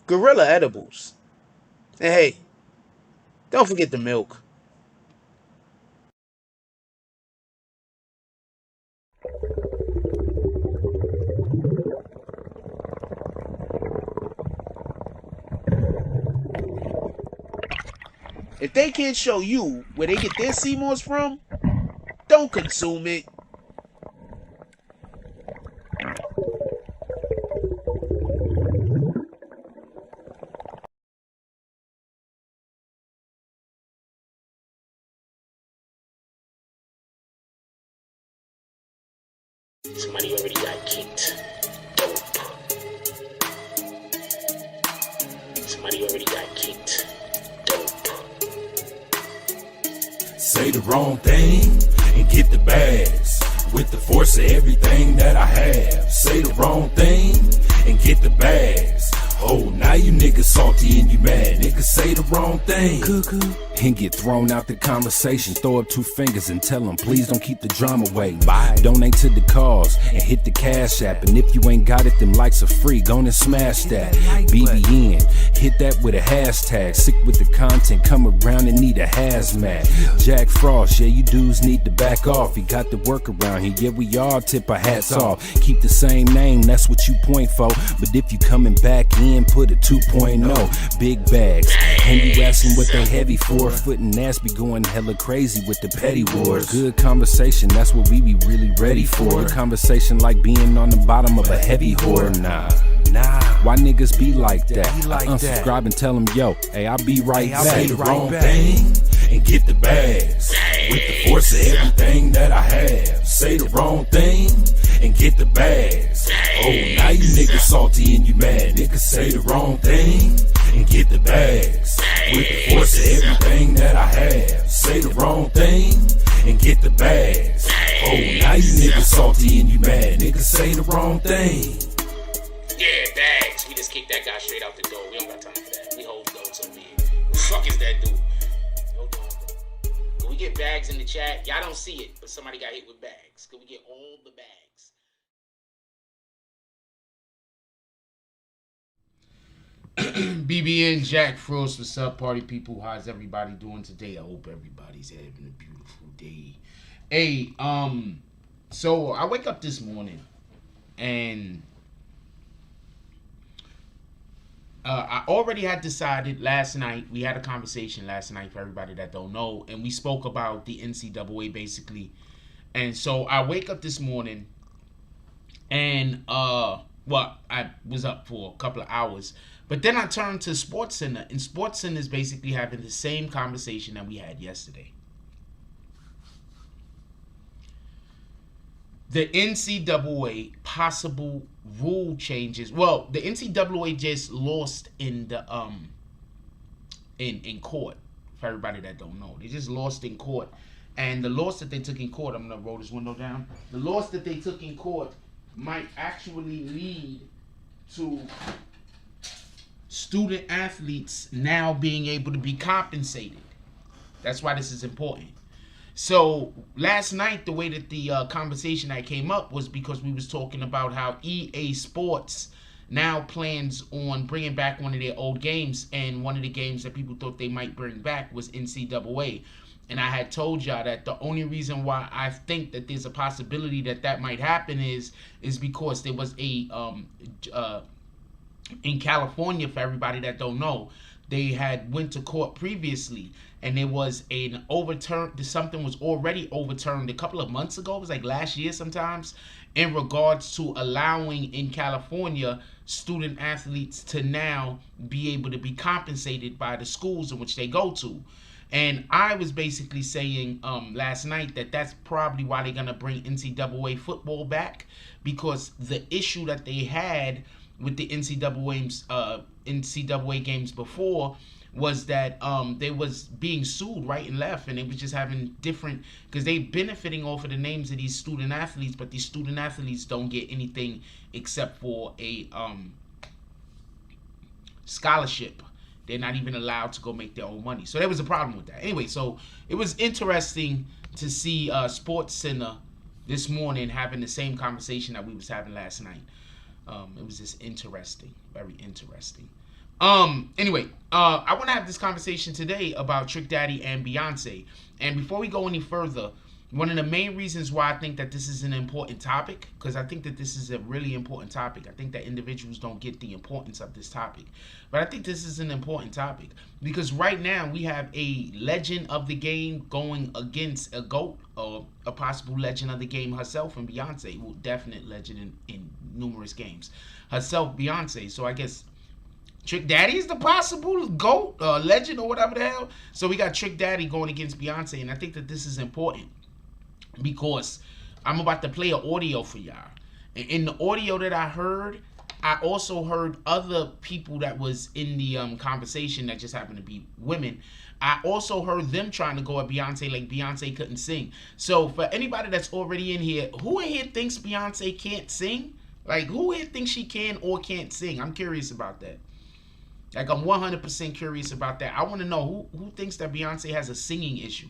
Gorilla edibles. And hey, don't forget the milk. If they can't show you where they get their CMOS from, don't consume it. Somebody already got kicked. Dope. Somebody already got kicked. Dope. Say the wrong thing and get the bags. With the force of everything that I have. Say the wrong thing and get the bags. Oh, now you niggas salty and you mad. Niggas say the wrong thing and get thrown out the conversation. Throw up two fingers and tell them, please don't keep the drama away. Bye. Donate to the cause and hit the cash app. And if you ain't got it, them likes are free. Go and smash that. BBN, hit that with a hashtag. Sick with the content, come around and need a hazmat. Jack Frost, yeah, you dudes need to back off. He got the work around here, yeah, we all tip our hats off. Keep the same name, that's what you point for. But if you coming back in, put a 2.0. Big bags, and you asking what they heavy for. Foot and ass be going hella crazy with the petty wars. Good conversation, that's what we be really ready for. Good conversation like being on the bottom of a heavy whore. Nah. Why niggas be like that? Unsubscribe and tell them, yo, hey, I'll be right back. Say the wrong thing and get the bags. With the force of everything that I have. Say the wrong thing and get the bags. Oh, now you niggas salty and you mad. Niggas say the wrong thing and get the bags. With the force of everything that I have. Say the wrong thing and get the bags. Oh, now you niggas salty and you mad. Niggas say the wrong thing. Yeah, bags. We just kicked that guy straight out the door. We don't got time for that. We hold notes over here. Who the fuck is that dude? Hold on. Can we get bags in the chat? Y'all don't see it, but somebody got hit with bags. Can we get all the bags? BBN Jack Frost, what's up, party people? How's everybody doing today? I hope everybody's having a beautiful day. Hey, so I wake up this morning and I already had decided last night. We had a conversation last night for everybody that don't know, and we spoke about the NCAA basically. And so I wake up this morning, and I was up for a couple of hours, but then I turned to SportsCenter, and SportsCenter is basically having the same conversation that we had yesterday. The NCAA possible rule changes. Well, the NCAA just lost in the in court. For everybody that don't know, they just lost in court, and the loss that they took in court. I'm gonna roll this window down. The loss that they took in court might actually lead to student athletes now being able to be compensated. That's why this is important. So last night, the way that the conversation that came up was because we was talking about how EA Sports now plans on bringing back one of their old games, and one of the games that people thought they might bring back was NCAA. And I had told y'all that the only reason why I think that there's a possibility that that might happen is because there was a in California, for everybody that don't know, they had went to court previously, and there was an overturn. Something was already overturned a couple of months ago. It was like last year sometimes, in regards to allowing in California student athletes to now be able to be compensated by the schools in which they go to. And I was basically saying last night that that's probably why they're going to bring NCAA football back, because the issue that they had with the NCAA games before was that they was being sued right and left, and they was just having different, because they benefiting off of the names of these student athletes, but these student athletes don't get anything except for a scholarship. They're not even allowed to go make their own money. So there was a problem with that. Anyway, so it was interesting to see Sports Center this morning having the same conversation that we was having last night. It was just interesting, very interesting. Anyway, I want to have this conversation today about Trick Daddy and Beyonce. And before we go any further, one of the main reasons why I think that this is an important topic, because I think that this is a really important topic. I think that individuals don't get the importance of this topic. But I think this is an important topic because right now we have a legend of the game going against a GOAT, or a possible legend of the game herself, and Beyonce, well, definite legend in numerous games. Herself, Beyonce. So I guess Trick Daddy is the possible GOAT, legend, or whatever the hell. So we got Trick Daddy going against Beyonce, and I think that this is important because I'm about to play an audio for y'all. And in the audio that I heard, I also heard other people that was in the conversation that just happened to be women. I also heard them trying to go at Beyonce like Beyonce couldn't sing. So for anybody that's already in here, who in here thinks Beyonce can't sing? Like, who here thinks she can or can't sing? I'm curious about that. Like, I'm 100% curious about that. I want to know who thinks that Beyonce has a singing issue.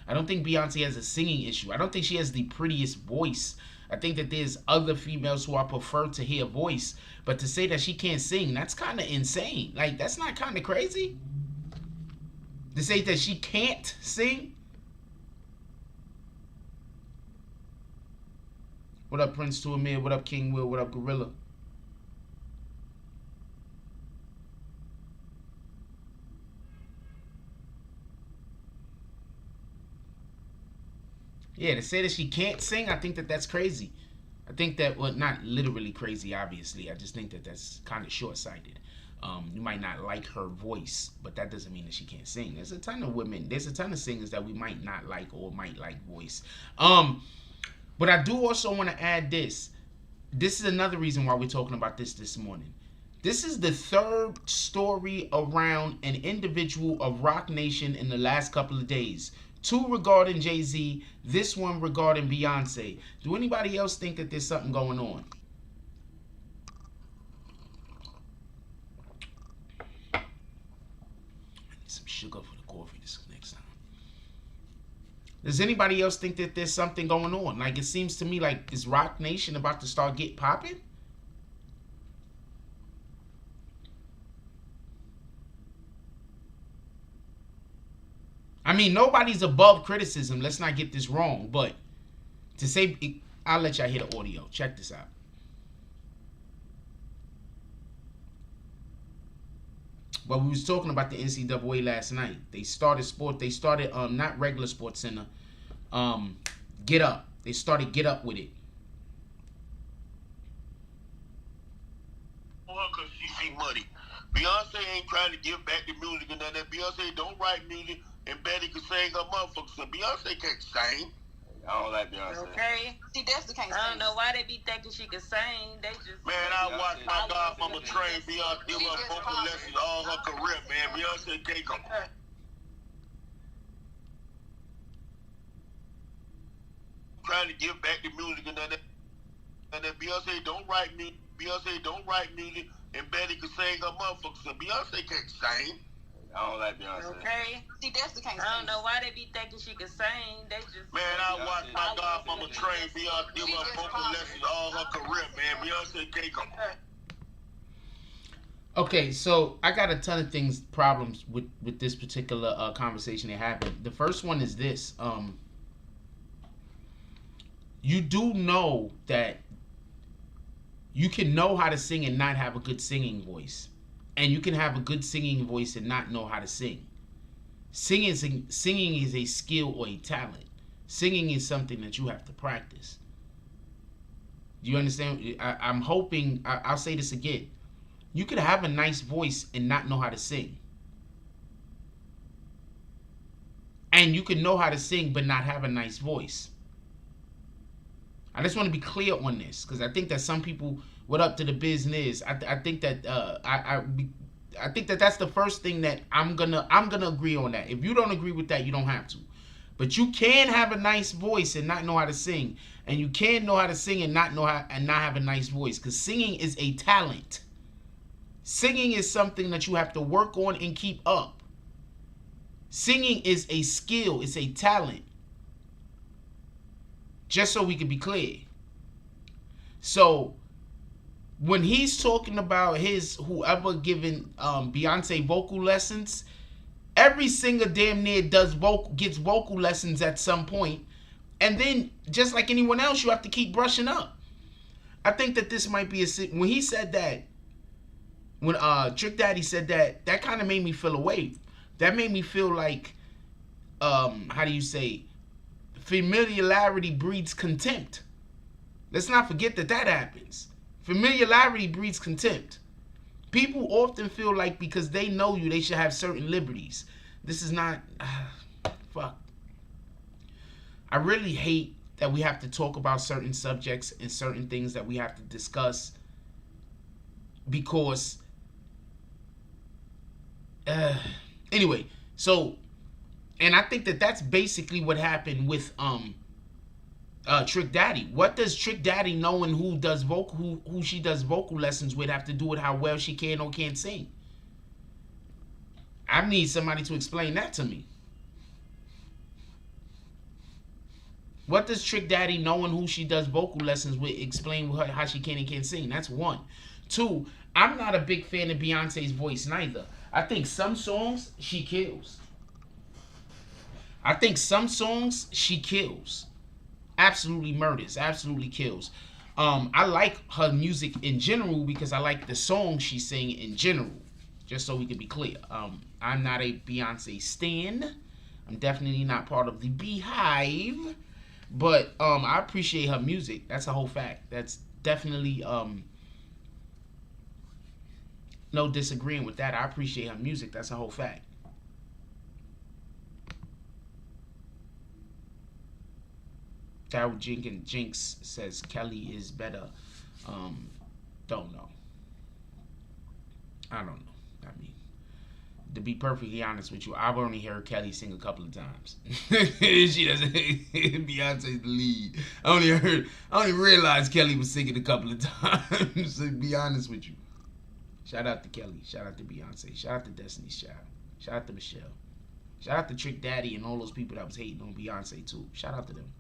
I don't think Beyonce has a singing issue. I don't think she has the prettiest voice. I think that there's other females who I prefer to hear voice. But to say that she can't sing, that's kind of insane. Like, that's not kind of crazy? To say that she can't sing? What up, Prince to Amir? What up, King Will? What up, Gorilla? Yeah, to say that she can't sing, I think that that's crazy. I think that, well, not literally crazy, obviously. I just think that that's kind of short-sighted. You might not like her voice, but that doesn't mean that she can't sing. There's a ton of women, there's a ton of singers that we might not like or might like voice. But I do also want to add this. This is another reason why we're talking about this morning. This is the third story around an individual of Rock Nation in the last couple of days. 2 regarding Jay-Z, this one regarding Beyonce. Do anybody else think that there's something going on? I need some sugar for the coffee this next time. Does anybody else think that there's something going on? Like, it seems to me like, is Rock Nation about to start get popping? I mean, nobody's above criticism. Let's not get this wrong. But to say, I'll let y'all hear the audio. Check this out. But we was talking about the NCAA last night. They started not regular Sports Center, Get Up. They started Get Up with it. Because she see money. Beyonce ain't trying to give back the music and none of that. Beyonce don't write music, and Betty can sing her motherfucker. So Beyonce can't sing. I don't like Beyonce. Okay. She definitely can't sing. I don't know why they be thinking she can sing. They just... Man, I watched my godmama train Beyonce give her vocal lessons all her career, man. Beyonce can't come. Trying to give back the music and none of that. Beyonce don't write music. Beyonce don't write music, and Betty can sing her motherfucker. So Beyonce can't sing. I don't like Beyonce. Okay. She definitely can't sing. I don't know why they be thinking she can sing. They just I watched my godmama train Beyonce, give her vocal lessons all her career, man. Beyonce can't come. Okay, so I got a ton of problems with this particular conversation that happened. The first one is this: you do know that you can know how to sing and not have a good singing voice, and you can have a good singing voice and not know how to sing. Singing is a skill or a talent. Singing is something that you have to practice. Do you understand? I'm hoping I'll say this again. You could have a nice voice and not know how to sing. And you could know how to sing but not have a nice voice. I just want to be clear on this, because I think that some people, what up to the business? I think that I think that that's the first thing that I'm gonna agree on that. If you don't agree with that, you don't have to. But you can have a nice voice and not know how to sing, and you can know how to sing and not have a nice voice, because singing is a talent. Singing is something that you have to work on and keep up. Singing is a skill, it's a talent. Just so we can be clear. So when he's talking about whoever giving Beyonce vocal lessons, every singer damn near gets vocal lessons at some point, and then just like anyone else, you have to keep brushing up. I think that this might be when he said that, when Trick Daddy said that kind of made me feel away. That made me feel like, how do you say, familiarity breeds contempt. Let's not forget that happens. Familiarity breeds contempt. People often feel like because they know you, they should have certain liberties. This is not... fuck. I really hate that we have to talk about certain subjects and certain things that we have to discuss because... anyway, so... And I think that that's basically what happened with Trick Daddy. What does Trick Daddy knowing who she does vocal lessons with have to do with how well she can or can't sing? I need somebody to explain that to me. What does Trick Daddy knowing who she does vocal lessons with explain how she can and can't sing? That's one. Two, I'm not a big fan of Beyonce's voice neither. I think some songs she kills. Absolutely murders, absolutely kills. I like her music in general because I like the songs she sing in general. Just so we can be clear. I'm not a Beyonce stan. I'm definitely not part of the Beehive. But I appreciate her music. That's a whole fact. That's definitely no disagreeing with that. I appreciate her music. That's a whole fact. Darryl Jinx says Kelly is better. Don't know. I don't know. I mean, to be perfectly honest with you, I've only heard Kelly sing a couple of times. She doesn't. Beyonce's the lead. I only realized Kelly was singing a couple of times. To be honest with you. Shout out to Kelly. Shout out to Beyonce. Shout out to Destiny's Child. Shout out to Michelle. Shout out to Trick Daddy and all those people that was hating on Beyonce too. Shout out to them.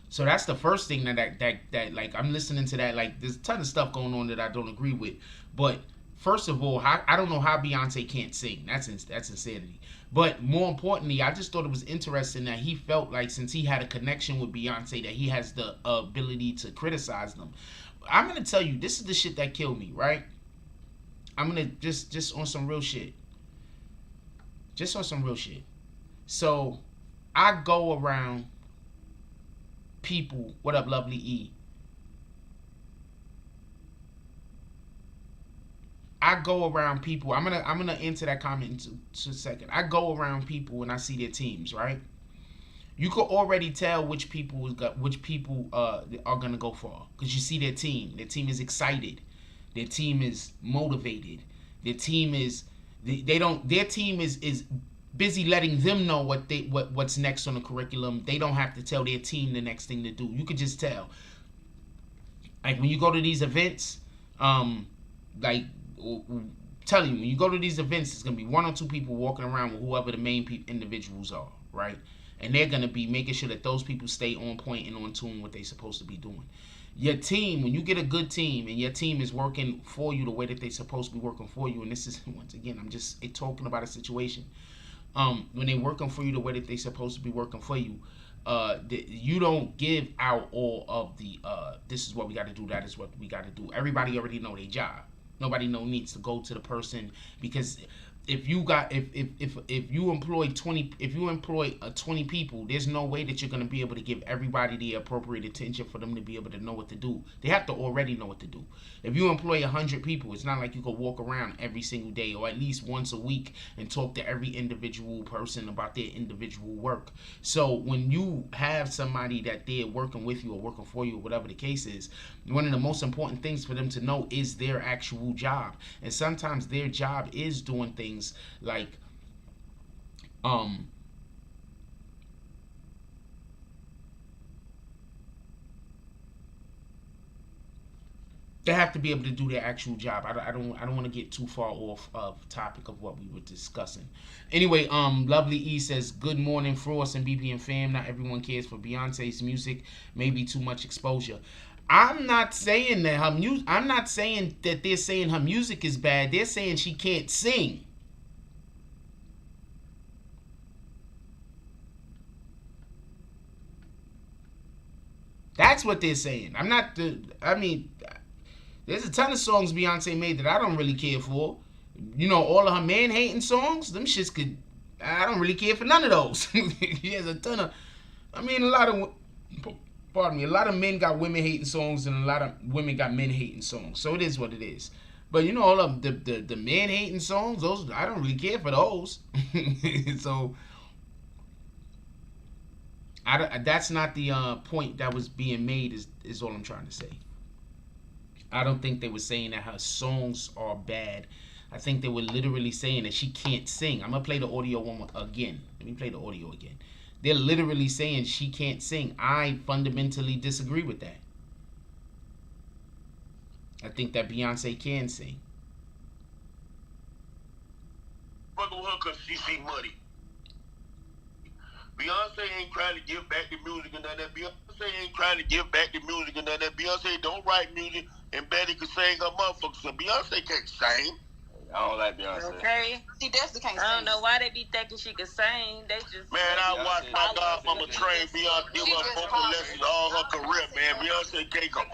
So that's the first thing that like I'm listening to that, like there's a ton of stuff going on that I don't agree with. But first of all, I don't know how Beyonce can't sing. That's insanity. But more importantly, I just thought it was interesting that he felt like since he had a connection with Beyonce that he has the ability to criticize them. I'm gonna tell you, this is the shit that killed me, right? I'm gonna just on some real shit. Just on some real shit. So I go around people. What up, Lovely E? I go around people. I'm gonna answer that comment in a second. I go around people when I see their teams, right? You could already tell which people are gonna go far because you see their team. Their team is excited. Their team is motivated. Their team is Their team is busy letting them know what's next on the curriculum. They don't have to tell their team the next thing to do. You could just tell. Like when you go to these events, like telling you, when you go to these events, it's gonna be 1 or 2 people walking around with whoever the main individuals are, right? And they're gonna be making sure that those people stay on point and on tune what they're supposed to be doing. Your team, when you get a good team and your team is working for you the way that they're supposed to be working for you, and this is, once again, I'm just talking about a situation. When they're working for you the way that they're supposed to be working for you, you don't give out all of the, this is what we got to do, that is what we got to do. Everybody already know their job. Nobody needs to go to the person, because if you employ 20 people, there's no way that you're going to be able to give everybody the appropriate attention for them to be able to know what to do. They have to already know what to do. If you employ 100 people, it's not like you can walk around every single day or at least once a week and talk to every individual person about their individual work. So when you have somebody that they're working with you or working for you or whatever the case is, one of the most important things for them to know is their actual job. And sometimes their job is doing things like they have to be able to do their actual job. I don't want to get too far off of topic of what we were discussing. Anyway, Lovely E says, good morning, Frost and BBN fam. Not everyone cares for Beyonce's music. Maybe too much exposure. I'm not saying that her music. I'm not saying that they're saying her music is bad. They're saying she can't sing. That's what they're saying. There's a ton of songs Beyonce made that I don't really care for. You know, all of her man-hating songs, them shits could... I don't really care for none of those. She has a ton of... a lot of men got women-hating songs and a lot of women got men-hating songs. So it is what it is. But, you know, all of the men-hating songs, those I don't really care for those. So... that's not the point that was being made, is all I'm trying to say. I don't think they were saying that her songs are bad. I think they were literally saying that she can't sing. I'm going to play the audio again. Let me play the audio again. They're literally saying she can't sing. I fundamentally disagree with that. I think that Beyonce can sing. Fucking with her because she see money. Beyonce ain't trying to give back the music and none of that. Beyonce ain't trying to give back the music and none of that. Beyonce don't write music, and Betty can sing her motherfucker. So Beyonce can't sing. I don't like Beyonce. Okay. She definitely can't sing. I don't know why they be thinking she can sing. They just... Man, I watched my godmama train Beyonce, give her vocal lessons all her career, man. Beyonce can't come.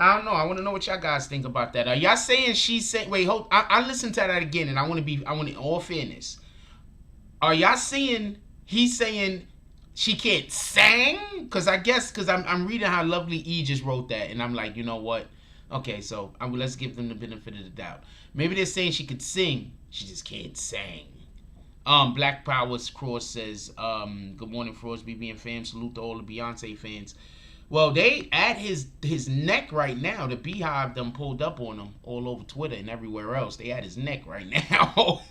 I don't know. I want to know what y'all guys think about that. Are y'all saying she's saying... Wait, hold... I listened to that again, and I want in all fairness. Are y'all saying he's saying she can't sing? Because I'm reading how Lovely E just wrote that, and I'm like, you know what? Okay, so let's give them the benefit of the doubt. Maybe they're saying she could sing. She just can't sing. Black Powers Cross says, good morning, Frost, BB and fam. Salute to all the Beyonce fans. Well, they at his neck right now. The Beehive done pulled up on him all over Twitter and everywhere else. They at his neck right now.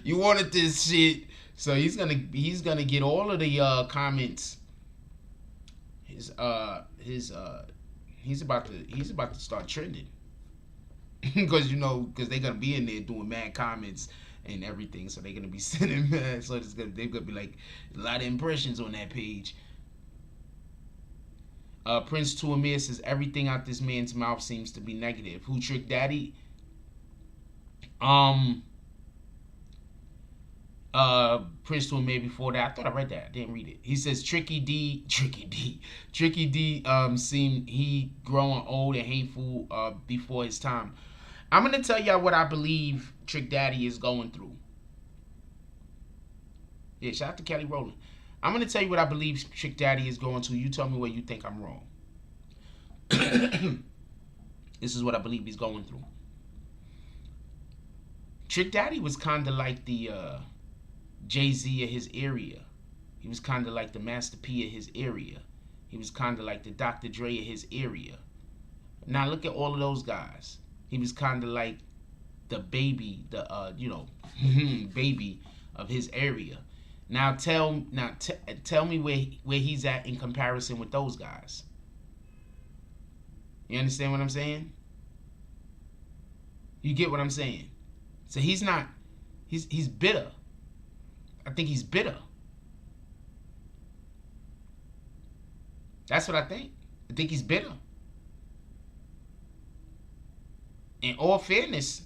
You wanted this shit, so he's gonna get all of the comments. He's about to start trending because they're gonna be in there doing mad comments and everything. So they're gonna be sending mad. So they're gonna be like a lot of impressions on that page. Prince Tuamir says everything out this man's mouth seems to be negative. Who Trick Daddy? Prince Tuamir before that. I thought I read that. I didn't read it. He says Tricky D seemed he growing old and hateful before his time. I'm gonna tell y'all what I believe Trick Daddy is going through. Yeah, shout out to Kelly Rowland. I'm going to tell you what I believe Trick Daddy is going to. You tell me where you think I'm wrong. This is what I believe he's going through. Trick Daddy was kind of like the Jay-Z of his area. He was kind of like the Master P of his area. He was kind of like the Dr. Dre of his area. Now look at all of those guys. He was kind of like the Baby, Baby of his area. Now tell me where he's at in comparison with those guys. You understand what I'm saying? You get what I'm saying? So he's bitter. I think he's bitter. That's what I think. I think he's bitter. In all fairness,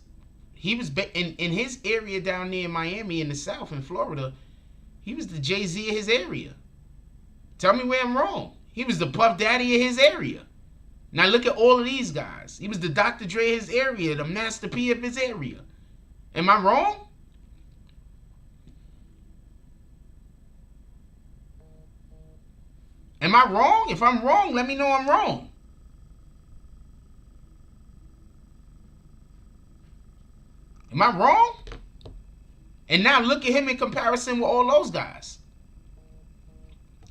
he was in his area down there in Miami in the South in Florida. He was the Jay-Z of his area. Tell me where I'm wrong. He was the Puff Daddy of his area. Now look at all of these guys. He was the Dr. Dre of his area, the Master P of his area. Am I wrong? Am I wrong? If I'm wrong, let me know I'm wrong. Am I wrong? And now look at him in comparison with all those guys.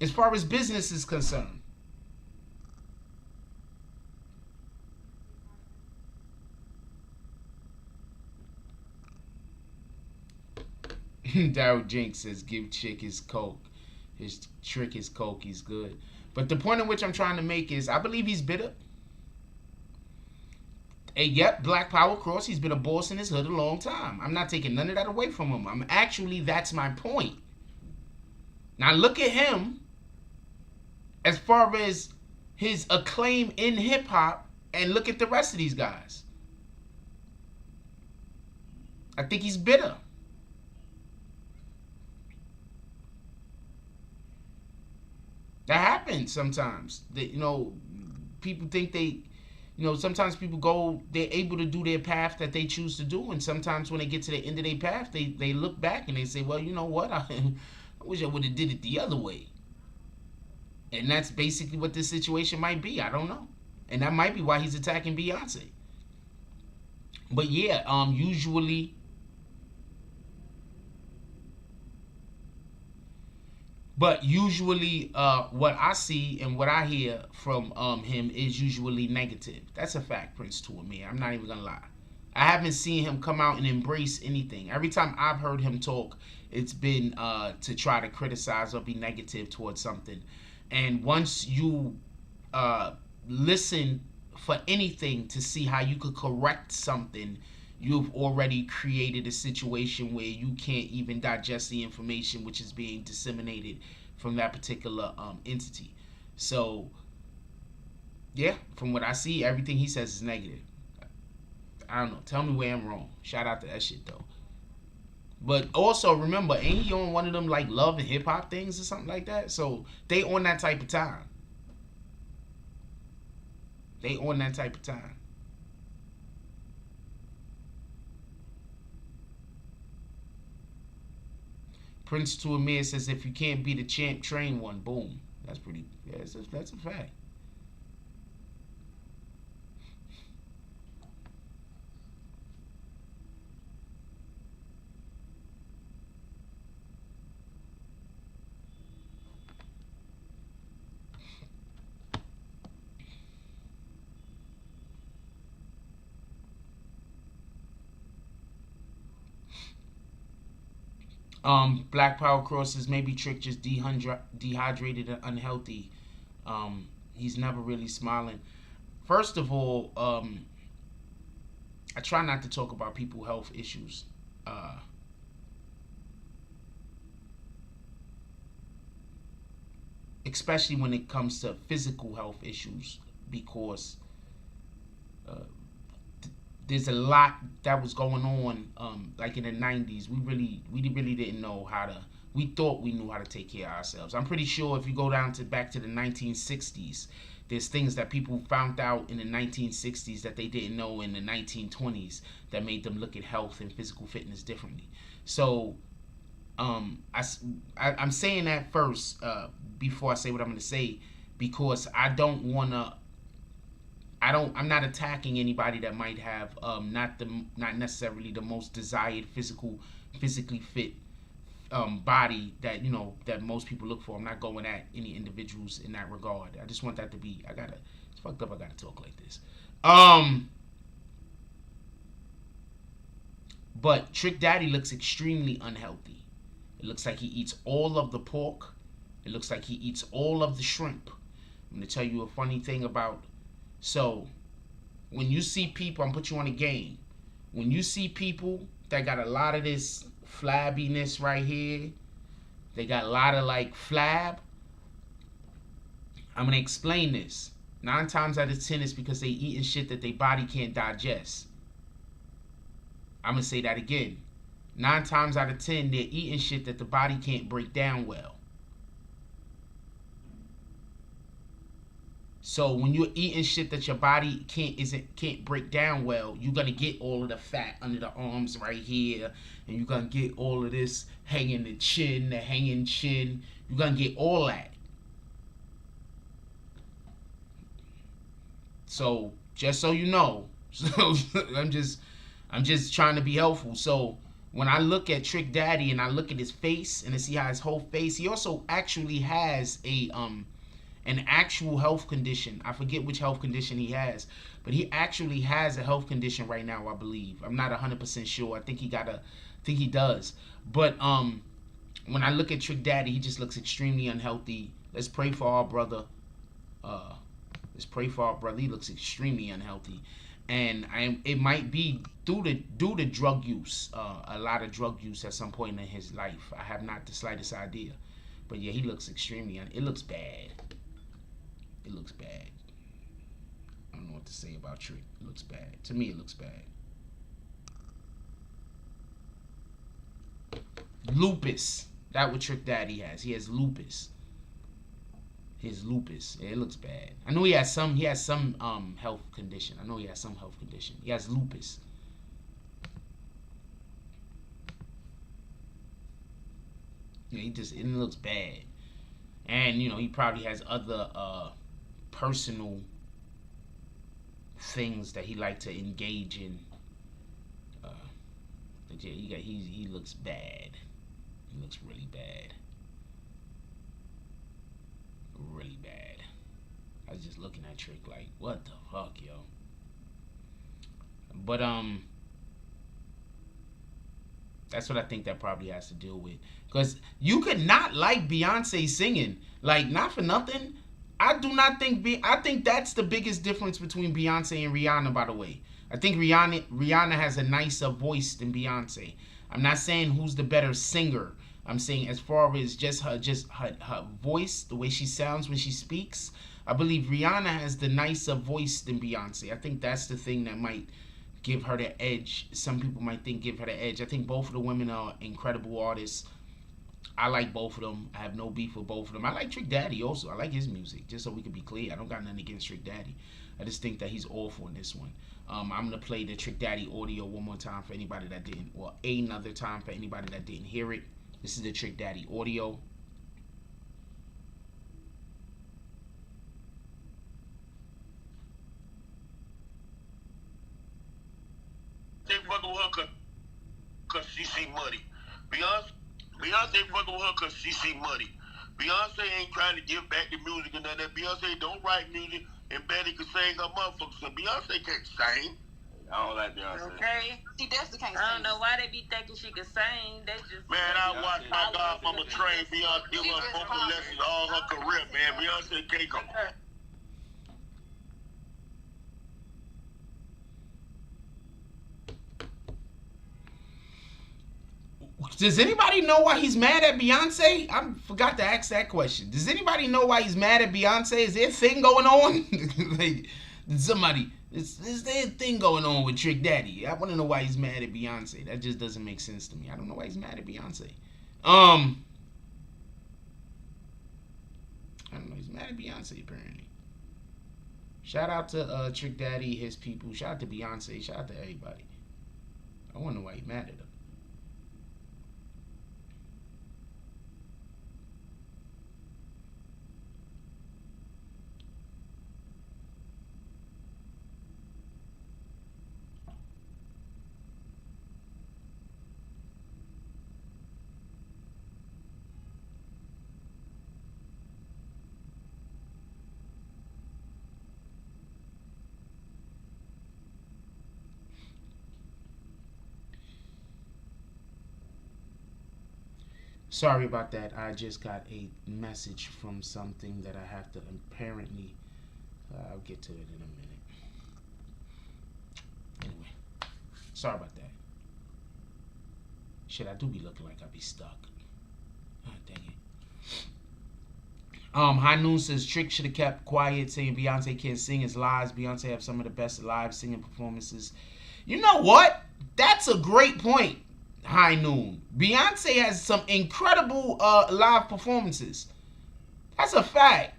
As far as business is concerned. Daryl Jinx says, give Chick his coke. His trick is coke. He's good. But the point in which I'm trying to make is, I believe he's bitter. And yep, Black Power Cross, he's been a boss in his hood a long time. I'm not taking none of that away from him. That's my point. Now look at him as far as his acclaim in hip-hop, and look at the rest of these guys. I think he's bitter. That happens sometimes. People think sometimes people they're able to do their path that they choose to do, and sometimes when they get to the end of their path, they look back and they say, well, you know what, I wish I would have did it the other way. And that's basically what this situation might be. I don't know. And that might be why he's attacking Beyonce. But yeah, usually what I see and what I hear from him is usually negative. That's a fact, Prince to me. I'm not even gonna lie. I haven't seen him come out and embrace anything. Every time I've heard him talk, it's been to try to criticize or be negative towards something. And once you listen for anything to see how you could correct something, you've already created a situation where you can't even digest the information which is being disseminated from that particular entity. So, yeah, from what I see, everything he says is negative. I don't know. Tell me where I'm wrong. Shout out to that shit, though. But also, remember, ain't he on one of them, like, love and hip-hop things or something like that? So, they on that type of time. They on that type of time. Prince to Amir says, if you can't beat a champ, train one. Boom. That's pretty, yeah, that's a fact. Black Power crosses, maybe Trick just dehydrated and unhealthy. He's never really smiling. First of all, I try not to talk about people's health issues. Especially when it comes to physical health issues, because there's a lot that was going on, like in the 90s. We really didn't know how to. We thought we knew how to take care of ourselves. I'm pretty sure if you go back to the 1960s, there's things that people found out in the 1960s that they didn't know in the 1920s that made them look at health and physical fitness differently. So, I'm saying that first before I say what I'm going to say, because I don't want to. I'm not attacking anybody that might have not necessarily the most desired physically fit body that that most people look for. I'm not going at any individuals in that regard. I just want that to be. It's fucked up. I gotta talk like this. But Trick Daddy looks extremely unhealthy. It looks like he eats all of the pork. It looks like he eats all of the shrimp. I'm going to tell you a funny thing about... So, when you see people... I'm going to put you on a game. When you see people that got a lot of this flabbiness right here, they got a lot of like flab, I'm going to explain this. 9 times out of 10 it's because they eating shit that their body can't digest. I'm going to say that again. 9 times out of 10 they're eating shit that the body can't break down well. So when you're eating shit that your body can't break down well, you're gonna get all of the fat under the arms right here, and you're gonna get all of this hanging the chin, the hanging chin. You're gonna get all that. So just so you know, so I'm just trying to be helpful. So when I look at Trick Daddy and I look at his face and I see how his whole face, he also actually has an actual health condition. I forget which health condition he has, but he actually has a health condition right now, I believe. I'm not 100% sure. I think he does. But when I look at Trick Daddy, he just looks extremely unhealthy. Let's pray for our brother. He looks extremely unhealthy. And it might be due to drug use, a lot of drug use at some point in his life. I have not the slightest idea. But yeah, he looks extremely it looks bad. It looks bad. I don't know what to say about Trick. It looks bad. To me, it looks bad. Lupus. That's what Trick Daddy has. He has lupus. His lupus. Yeah, it looks bad. I know he has some health condition. He has lupus. Yeah, it looks bad. And he probably has other personal things that he like to engage in. But yeah, he looks bad. He looks really bad. Really bad. I was just looking at Trick like, what the fuck, yo? But that's what I think that probably has to deal with. Because you could not like Beyonce singing. Like, not for nothing. I think that's the biggest difference between Beyonce and Rihanna, by the way. I think Rihanna has a nicer voice than Beyonce. I'm not saying who's the better singer. I'm saying as far as just her voice, the way she sounds when she speaks, I believe Rihanna has the nicer voice than Beyonce. I think that's the thing that might give her the edge. Some people might think give her the edge. I think both of the women are incredible artists. I like both of them. I have no beef with both of them. I like Trick Daddy also. I like his music. Just so we can be clear, I don't got nothing against Trick Daddy. I just think that he's awful in this one. I'm gonna play the Trick Daddy audio one more time for anybody that didn't, or another time for anybody that didn't hear it. This is the Trick Daddy audio. They fucking with her cause she see money. Beyonce fucking with her cause she see money. Beyonce ain't trying to give back the music and none of that. Beyonce don't write music and Betty can sing her motherfuckers. So Beyonce can't sing. I don't like Beyonce. Okay. She definitely can't sing. I don't know why they be thinking she can sing. They just... Man, I watched my godmama train Beyonce, give her vocal lessons all her career, man. Beyonce can't come. Does anybody know why he's mad at Beyonce? I forgot to ask that question. Does anybody know why he's mad at Beyonce? Is there a thing going on? Like, is there a thing going on with Trick Daddy? I want to know why he's mad at Beyonce. That just doesn't make sense to me. I don't know why he's mad at Beyonce. I don't know. He's mad at Beyonce, apparently. Shout out to Trick Daddy, his people. Shout out to Beyonce. Shout out to everybody. I wonder why he's mad at them. Sorry about that. I just got a message from something that I have to apparently. I'll get to it in a minute. Anyway, sorry about that. Shit, I do be looking like I be stuck. Oh, dang it. High Noon says Trick should have kept quiet, saying Beyonce can't sing his lives. Beyonce have some of the best live singing performances. You know what? That's a great point. High Noon. Beyonce has some incredible live performances. That's a fact.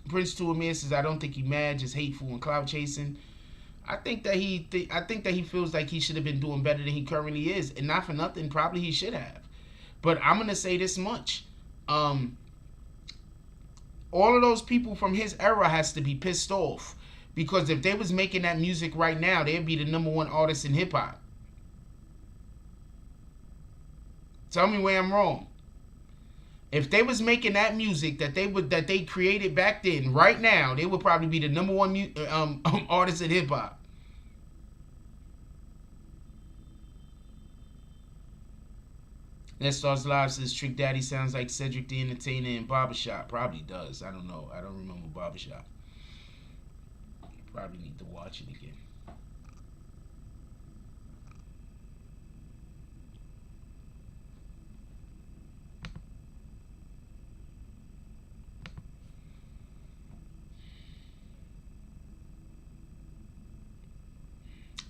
Prince to Amir says, I don't think he mad, just hateful and clout chasing. I think that he feels like he should have been doing better than he currently is, and not for nothing, probably he should have. But I'm gonna say this much: all of those people from his era has to be pissed off. Because if they was making that music right now, they'd be the #1 artist in hip hop. Tell me where I'm wrong. If they was making that music that they created back then, right now, they would probably be the #1 artist in hip hop. Let's Stars Live says Trick Daddy sounds like Cedric the Entertainer in Barbershop. Probably does. I don't know. I don't remember Barbershop. Probably need to watch it again.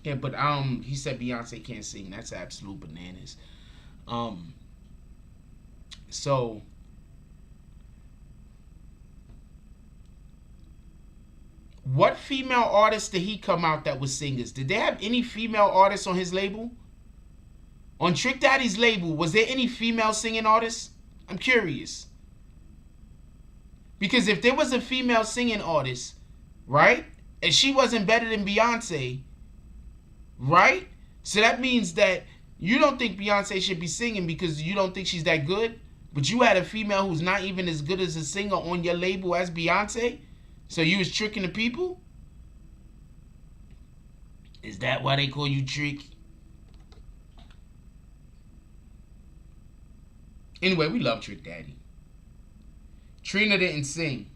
Yeah, but he said Beyonce can't sing. That's absolute bananas. So what female artists did he come out that was singers? Did they have any female artists on his label? On Trick Daddy's label, was there any female singing artists? I'm curious. Because if there was a female singing artist, right, and she wasn't better than Beyonce, right? So that means that you don't think Beyonce should be singing because you don't think she's that good, but you had a female who's not even as good as a singer on your label as Beyonce? So you was tricking the people? Is that why they call you Trick? Anyway, we love Trick Daddy. Trina didn't sing.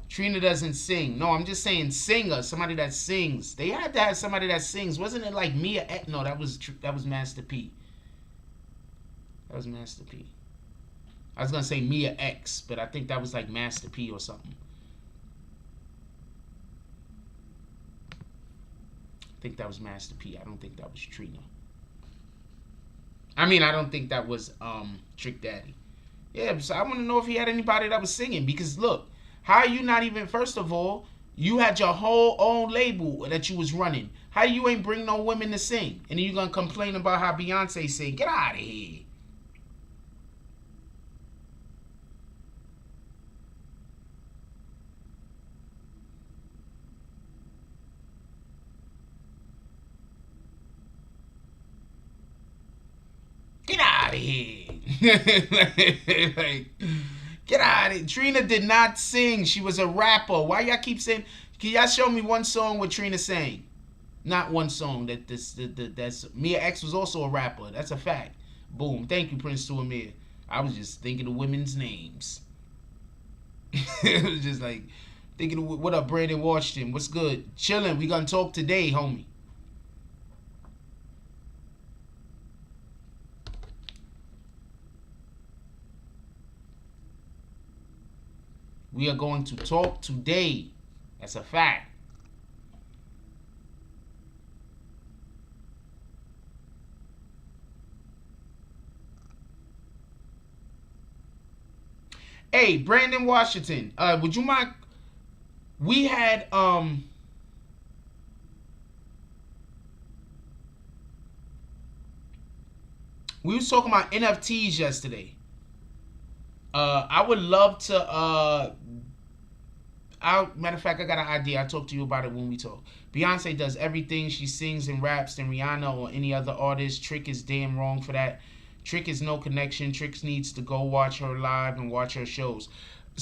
Trina doesn't sing. No, I'm just saying singer, somebody that sings. They had to have somebody that sings. Wasn't it like Mia X? No, that was Master P. That was Master P. I was going to say Mia X, but I think that was like Master P or something. I think that was Master P. I don't think that was Trina. I mean, I don't think that was Trick Daddy. Yeah, so I want to know if he had anybody that was singing. Because look, how are you not even, first of all, you had your whole own label that you was running. How you ain't bring no women to sing? And then you going to complain about how Beyonce sing? Get out of here. Get out of here. Like, get out of here. Trina did not sing. She was a rapper. Why y'all keep saying? Can y'all show me one song where Trina sang? Not one song. That's Mia X was also a rapper. That's a fact. Boom. Thank you, Prince to Amir. I was just thinking of women's names. It was just like thinking of, what up, Brandon Washington? What's good? Chilling. We gonna talk today, homie. We are going to talk today. That's a fact. Hey, Brandon Washington, would you mind? We had we was talking about NFTs yesterday. I would love to Matter of fact, I got an idea. I'll talk to you about it when we talk. Beyonce does everything. She sings and raps than Rihanna or any other artist. Trick is damn wrong for that. Trick is no connection. Trick needs to go watch her live and watch her shows.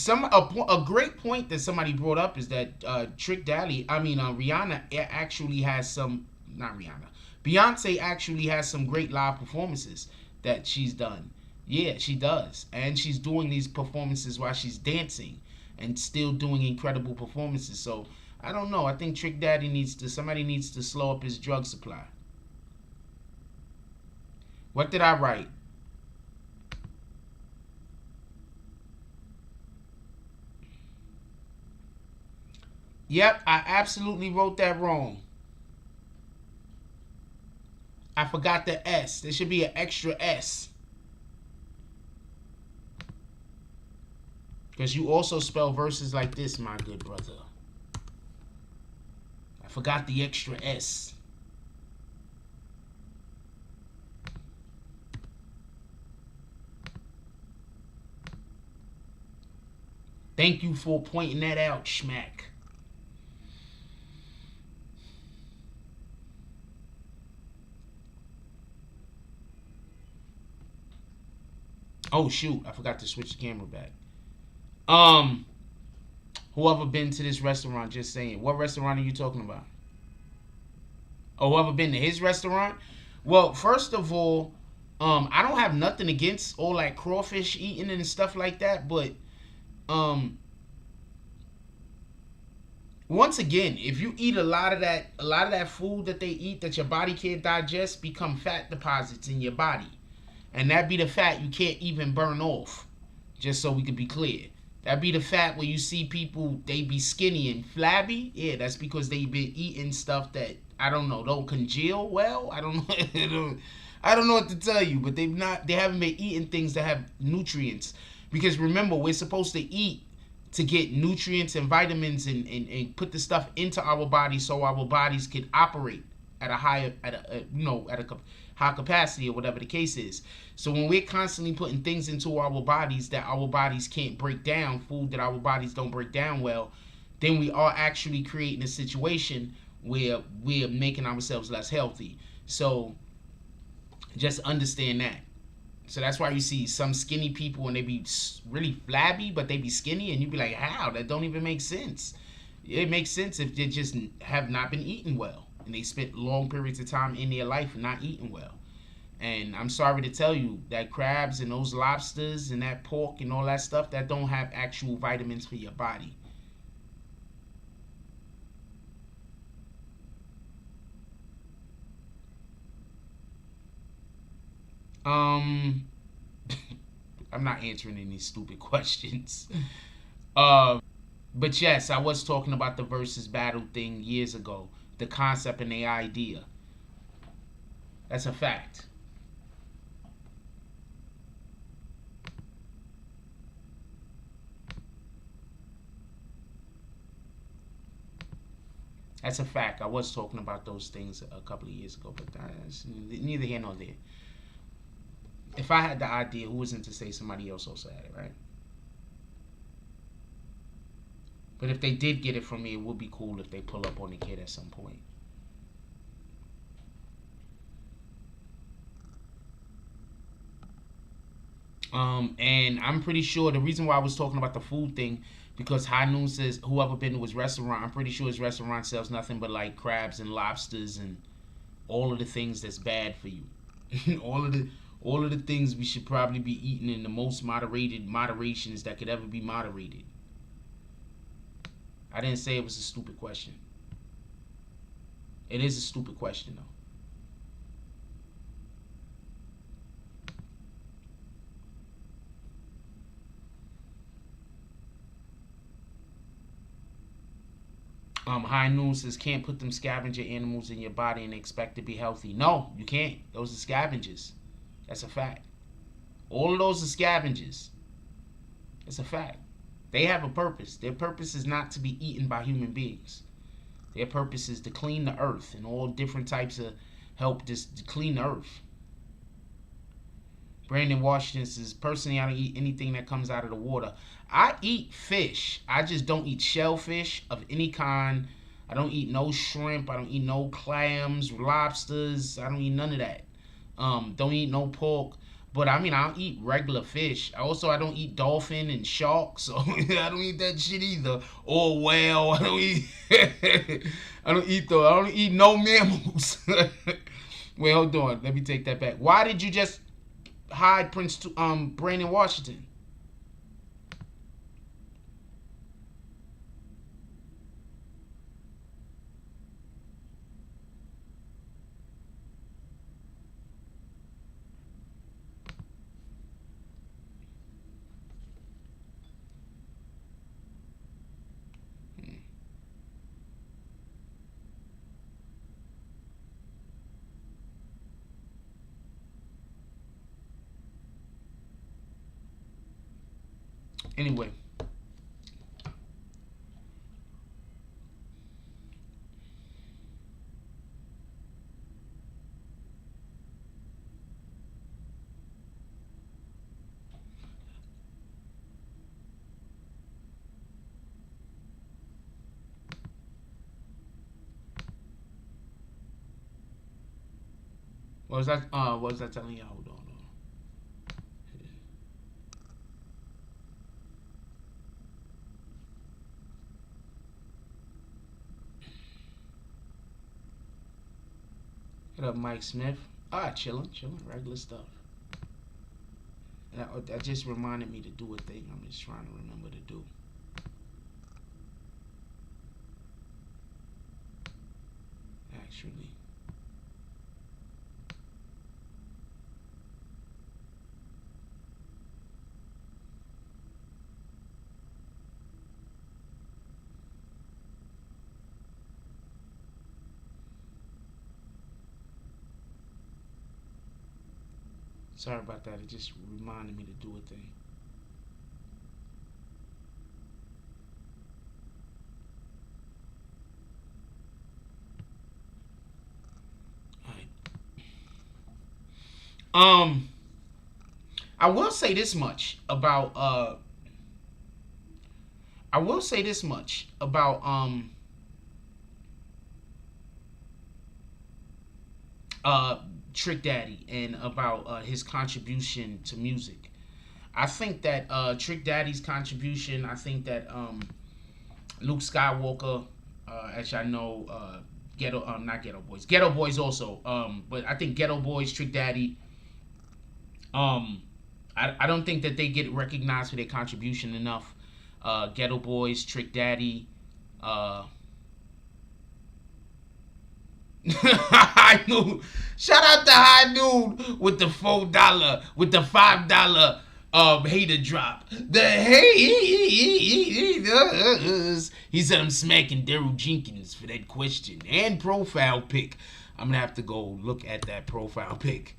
A great point that somebody brought up is that Rihanna actually has some, not Rihanna, Beyonce actually has some great live performances that she's done. Yeah, she does. And she's doing these performances while she's dancing and still doing incredible performances. So, I don't know. I think Trick Daddy somebody needs to slow up his drug supply. What did I write? Yep, I absolutely wrote that wrong. I forgot the S. There should be an extra S. Because you also spell verses like this, my good brother. I forgot the extra S. Thank you for pointing that out, Schmack. Oh shoot, I forgot to switch the camera back. Whoever been to this restaurant, just saying. What restaurant are you talking about? Oh, whoever been to his restaurant? Well, first of all, I don't have nothing against all like crawfish eating and stuff like that, but once again, if you eat a lot of that food that they eat that your body can't digest, become fat deposits in your body. And that be the fat you can't even burn off. Just so we could be clear. That be the fat where you see people, they be skinny and flabby. Yeah, that's because they been eating stuff that, I don't know, don't congeal well. I don't know. I don't know what to tell you, but they haven't been eating things that have nutrients. Because remember, we're supposed to eat to get nutrients and vitamins and put the stuff into our bodies so our bodies can operate at a high capacity or whatever the case is. So when we're constantly putting things into our bodies that our bodies can't break down, food that our bodies don't break down well, then we are actually creating a situation where we're making ourselves less healthy. So just understand that. So that's why you see some skinny people and they be really flabby, but they be skinny, and you be like, how? That don't even make sense. It makes sense if they just have not been eating well and they spent long periods of time in their life not eating well. And I'm sorry to tell you that crabs and those lobsters and that pork and all that stuff, that don't have actual vitamins for your body. I'm not answering any stupid questions. But yes, I was talking about the versus battle thing years ago. The concept and the idea. That's a fact. That's a fact. I was talking about those things a couple of years ago, but that's neither here nor there. If I had the idea, who wasn't to say somebody else also had it, right? But if they did get it from me, it would be cool if they pull up on the kid at some point. And I'm pretty sure the reason why I was talking about the food thing, because High Noon says whoever been to his restaurant, I'm pretty sure his restaurant sells nothing but like crabs and lobsters and all of the things that's bad for you. all of the things we should probably be eating in the most moderations that could ever be moderated. I didn't say it was a stupid question. It is a stupid question, though. High Noon says, can't put them scavenger animals in your body and expect to be healthy. No, you can't. Those are scavengers. That's a fact. All of those are scavengers. It's a fact. They have a purpose. Their purpose is not to be eaten by human beings. Their purpose is to clean the earth and all different types of help just to clean the earth. Brandon Washington says, personally, I don't eat anything that comes out of the water. I eat fish. I just don't eat shellfish of any kind. I don't eat no shrimp. I don't eat no clams, lobsters. I don't eat none of that. Don't eat no pork. But I mean, I don't eat regular fish. I don't eat dolphin and shark, so I don't eat that shit either. Or whale. I don't eat. I don't eat no mammals. Wait, hold on. Let me take that back. Why did you just hide Brandon Washington? Anyway. What was that telling you? Hold on. What up, Mike Smith? Chilling, regular stuff. That just reminded me to do a thing I'm just trying to remember to do. Actually. Sorry about that. It just reminded me to do a thing. All right. I will say this much about Trick Daddy and about his contribution to music. I think that Trick Daddy's contribution, I think that Luke Skywalker, as y'all know, not Ghetto Boys. Ghetto Boys also. But I think Ghetto Boys, Trick Daddy, I don't think that they get recognized for their contribution enough. Ghetto Boys, Trick Daddy, High Noon. Shout out to High Noon with the $4, with the $5 hater drop. The haters. He said I'm smacking Daryl Jenkins for that question and profile pic. I'm gonna have to go look at that profile pic.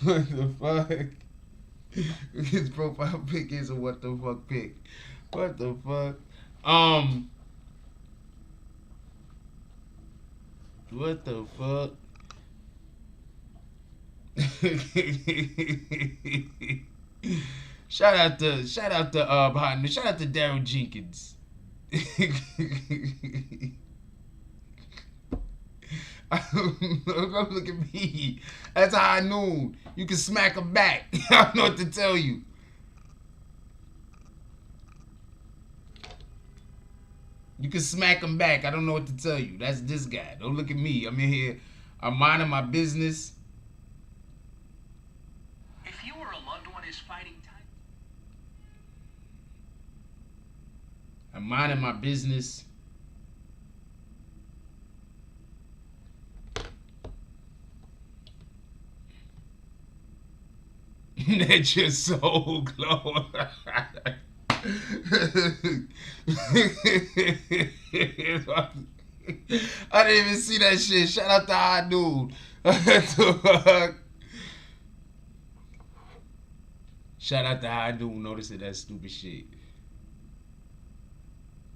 What the fuck? His profile pic is a what the fuck pic. What the fuck? What the fuck? Shout out to Daryl Jenkins. Don't look at me. That's High Noon. You can smack him back. I don't know what to tell you. You can smack him back. I don't know what to tell you. That's this guy. Don't look at me. I'm in here. I'm minding my business. If you or a loved one is fighting time. I'm minding my business. That's just so close. I didn't even see that shit. Shout out to High Dude. Shout out to High Noon noticing that stupid shit.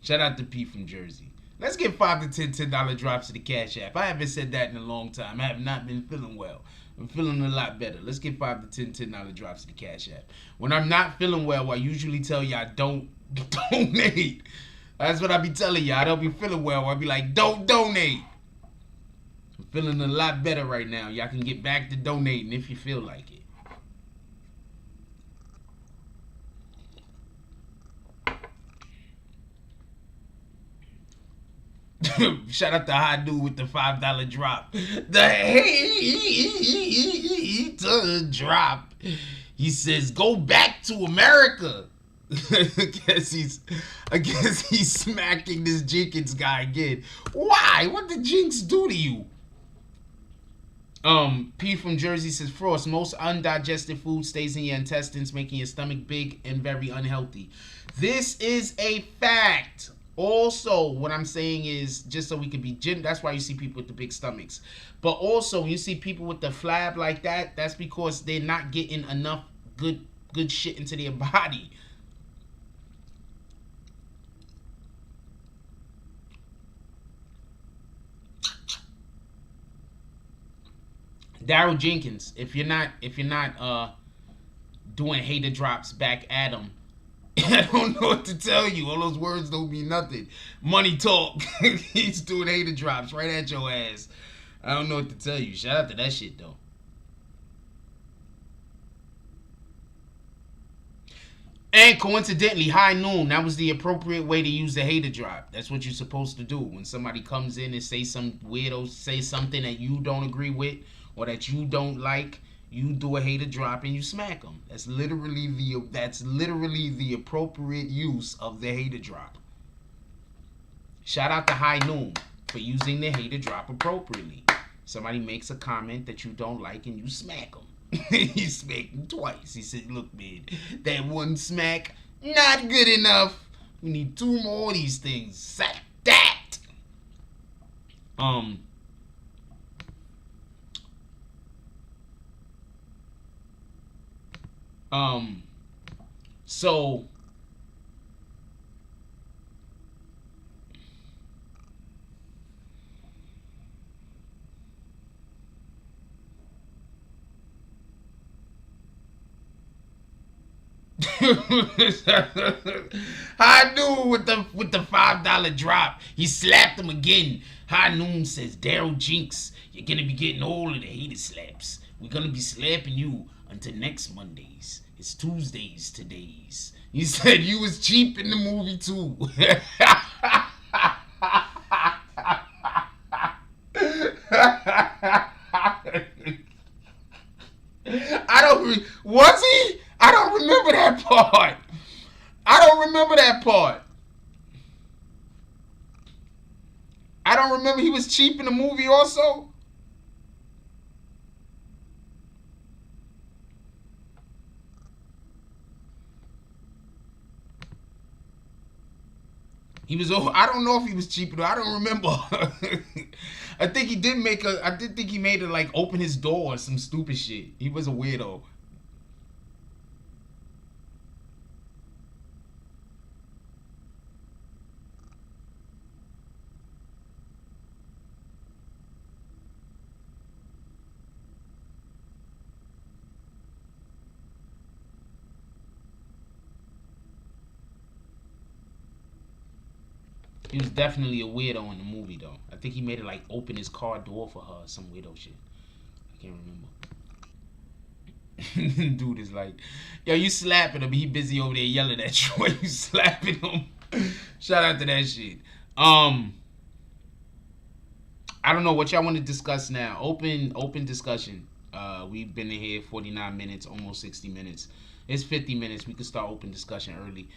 Shout out to P from Jersey. Let's get 5 to 10 $10 drops to the Cash App. I haven't said that in a long time. I have not been feeling well. I'm feeling a lot better. Let's get 5 to 10 $10 drops to the Cash App. When I'm not feeling well, I usually tell y'all don't donate. That's what I be telling y'all. I don't be feeling well. I be like, don't donate. I'm feeling a lot better right now. Y'all can get back to donating if you feel like it. Shout out to High Dude with the $5 drop. The hate drop. He says, "Go back to America." I guess he's smacking this Jenkins guy again. Why? What did Jinx do to you? P from Jersey says, Frost, most undigested food stays in your intestines, making your stomach big and very unhealthy. This is a fact. Also, what I'm saying is, just so we can be that's why you see people with the big stomachs. But also, when you see people with the flab like that, that's because they're not getting enough good shit into their body. Daryl Jenkins, if you're not doing hater drops back at him, I don't know what to tell you. All those words don't mean nothing. Money talk. He's doing hater drops right at your ass. I don't know what to tell you. Shout out to that shit though. And coincidentally, High Noon, that was the appropriate way to use the hater drop. That's what you're supposed to do. When somebody comes in and say some weirdo, say something that you don't agree with or that you don't like, you do a hater drop and you smack them. That's literally the appropriate use of the hater drop. Shout out to High Noon for using the hater drop appropriately. Somebody makes a comment that you don't like and you smack them. He smacked him twice. He said, "Look, man, that one smack, not good enough. We need 2 more of these things. Sack that." So High Noon with the $5 drop. He slapped him again. High Noon says, "Daryl Jinx, you're gonna be getting all of the hater slaps. We're gonna be slapping you until next Mondays. It's Tuesdays today's." He said you was cheap in the movie too. Was he? I don't remember that part. I don't remember he was cheap in the movie also. He was. I don't know if he was cheap. I don't remember. I think he did make a. I did think he made it like open his door or some stupid shit. He was a weirdo. He was definitely a weirdo in the movie, though. I think he made it like open his car door for her or some weirdo shit. I can't remember. Dude is like, yo, you slapping him. He busy over there yelling at you while you slapping him. Shout out to that shit. I don't know what y'all want to discuss now. Open discussion. We've been in here 49 minutes, almost 60 minutes. It's 50 minutes. We could start open discussion early.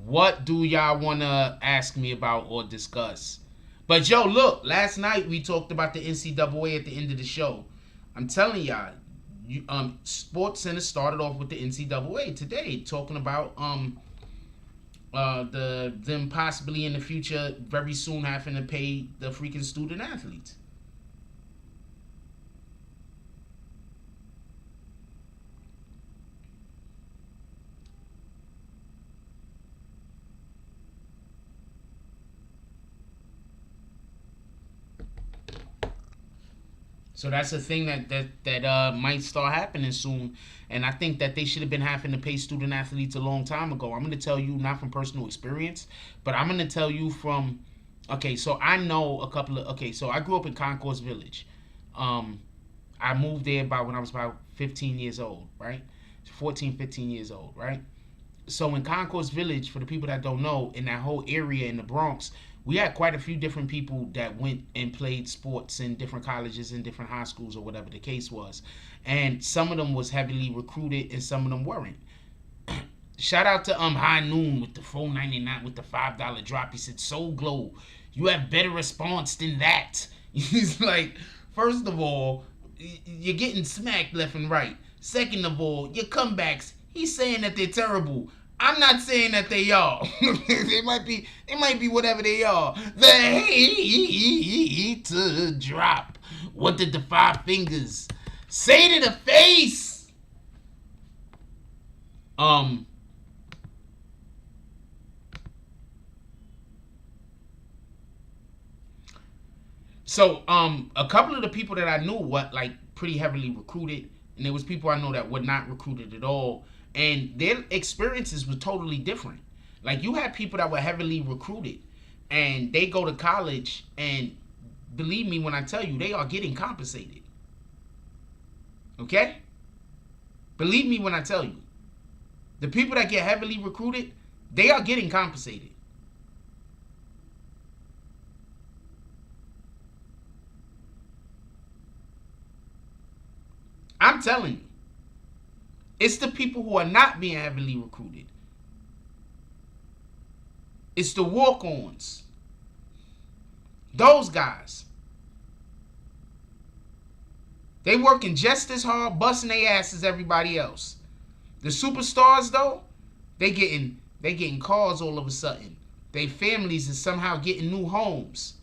What do y'all want to ask me about or discuss? But yo, look, last night we talked about the NCAA at the end of the show. I'm telling y'all, Sports Center started off with the NCAA today, talking about them possibly in the future very soon having to pay the freaking student athletes. So that's a thing that might start happening soon. And I think that they should have been having to pay student athletes a long time ago. I'm going to tell you, not from personal experience, but I'm going to tell you from, okay, so I know a couple of, okay, so I grew up in Concourse Village. I moved there when I was about 15 years old, right? 14, 15 years old, right? So in Concourse Village, for the people that don't know, in that whole area in the Bronx, we had quite a few different people that went and played sports in different colleges and different high schools or whatever the case was. And some of them was heavily recruited and some of them weren't. Shout out to High Noon with the $4.99 with the $5 drop. He said, Soul Glow, you have better response than that. He's like, first of all, you're getting smacked left and right. Second of all, your comebacks, he's saying that they're terrible. I'm not saying that they are. They might be whatever they are. The hate to drop. What did the 5 fingers say to the face? So a couple of the people that I knew were like pretty heavily recruited, and there was people I know that were not recruited at all. And their experiences were totally different. Like, you had people that were heavily recruited, and they go to college, and believe me when I tell you, they are getting compensated. Okay? Believe me when I tell you. The people that get heavily recruited, they are getting compensated. I'm telling you. It's the people who are not being heavily recruited. It's the walk-ons. Those guys. They working just as hard, busting their ass as everybody else. The superstars, though, they getting cars all of a sudden. Their families is somehow getting new homes.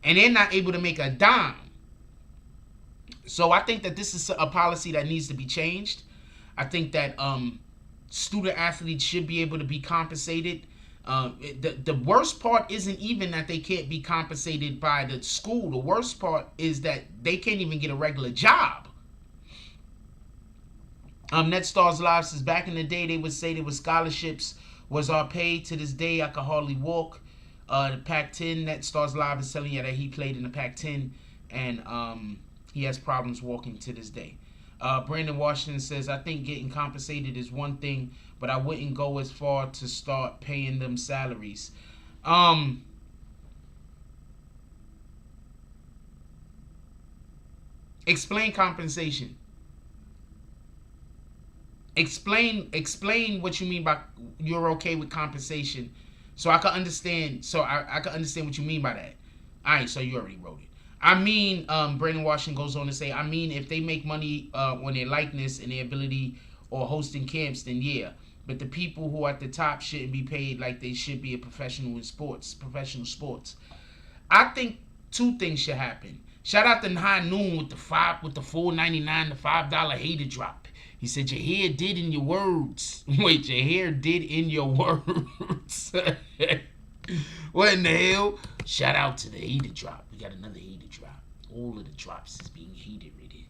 And they're not able to make a dime. So I think that this is a policy that needs to be changed. I think that student athletes should be able to be compensated. The worst part isn't even that they can't be compensated by the school. The worst part is that they can't even get a regular job. NetStars Live says, back in the day, they would say there were scholarships was our pay. To this day, I could hardly walk. The Pac-10, NetStars Live is telling you that he played in the Pac-10, and he has problems walking to this day. Brandon Washington says, I think getting compensated is one thing, but I wouldn't go as far to start paying them salaries. Explain compensation. Explain what you mean by you're okay with compensation, so I can understand. So I can understand what you mean by that. All right, so you already wrote it. I mean, Brandon Washington goes on to say, I mean, if they make money on their likeness and their ability or hosting camps, then yeah. But the people who are at the top shouldn't be paid like they should be a professional sports. I think 2 things should happen. Shout out to High Noon with the $4.99, the $5 hater drop. He said, your hair did in your words. Wait, your hair did in your words. What in the hell? Shout out to the hater drop. We got another hater drop. All of the drops is being hated right here.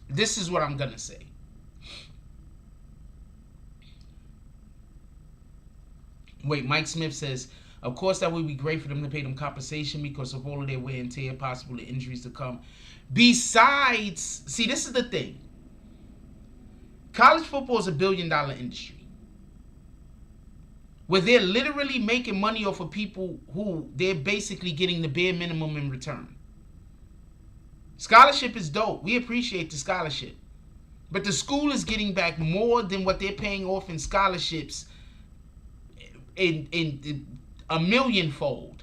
This is what I'm gonna say. Wait, Mike Smith says, of course that would be great for them to pay them compensation because of all of their wear and tear, possible injuries to come. Besides, see, this is the thing. College football is $1 billion industry where they're literally making money off of people who they're basically getting the bare minimum in return. Scholarship is dope. We appreciate the scholarship. But the school is getting back more than what they're paying off in scholarships in a millionfold.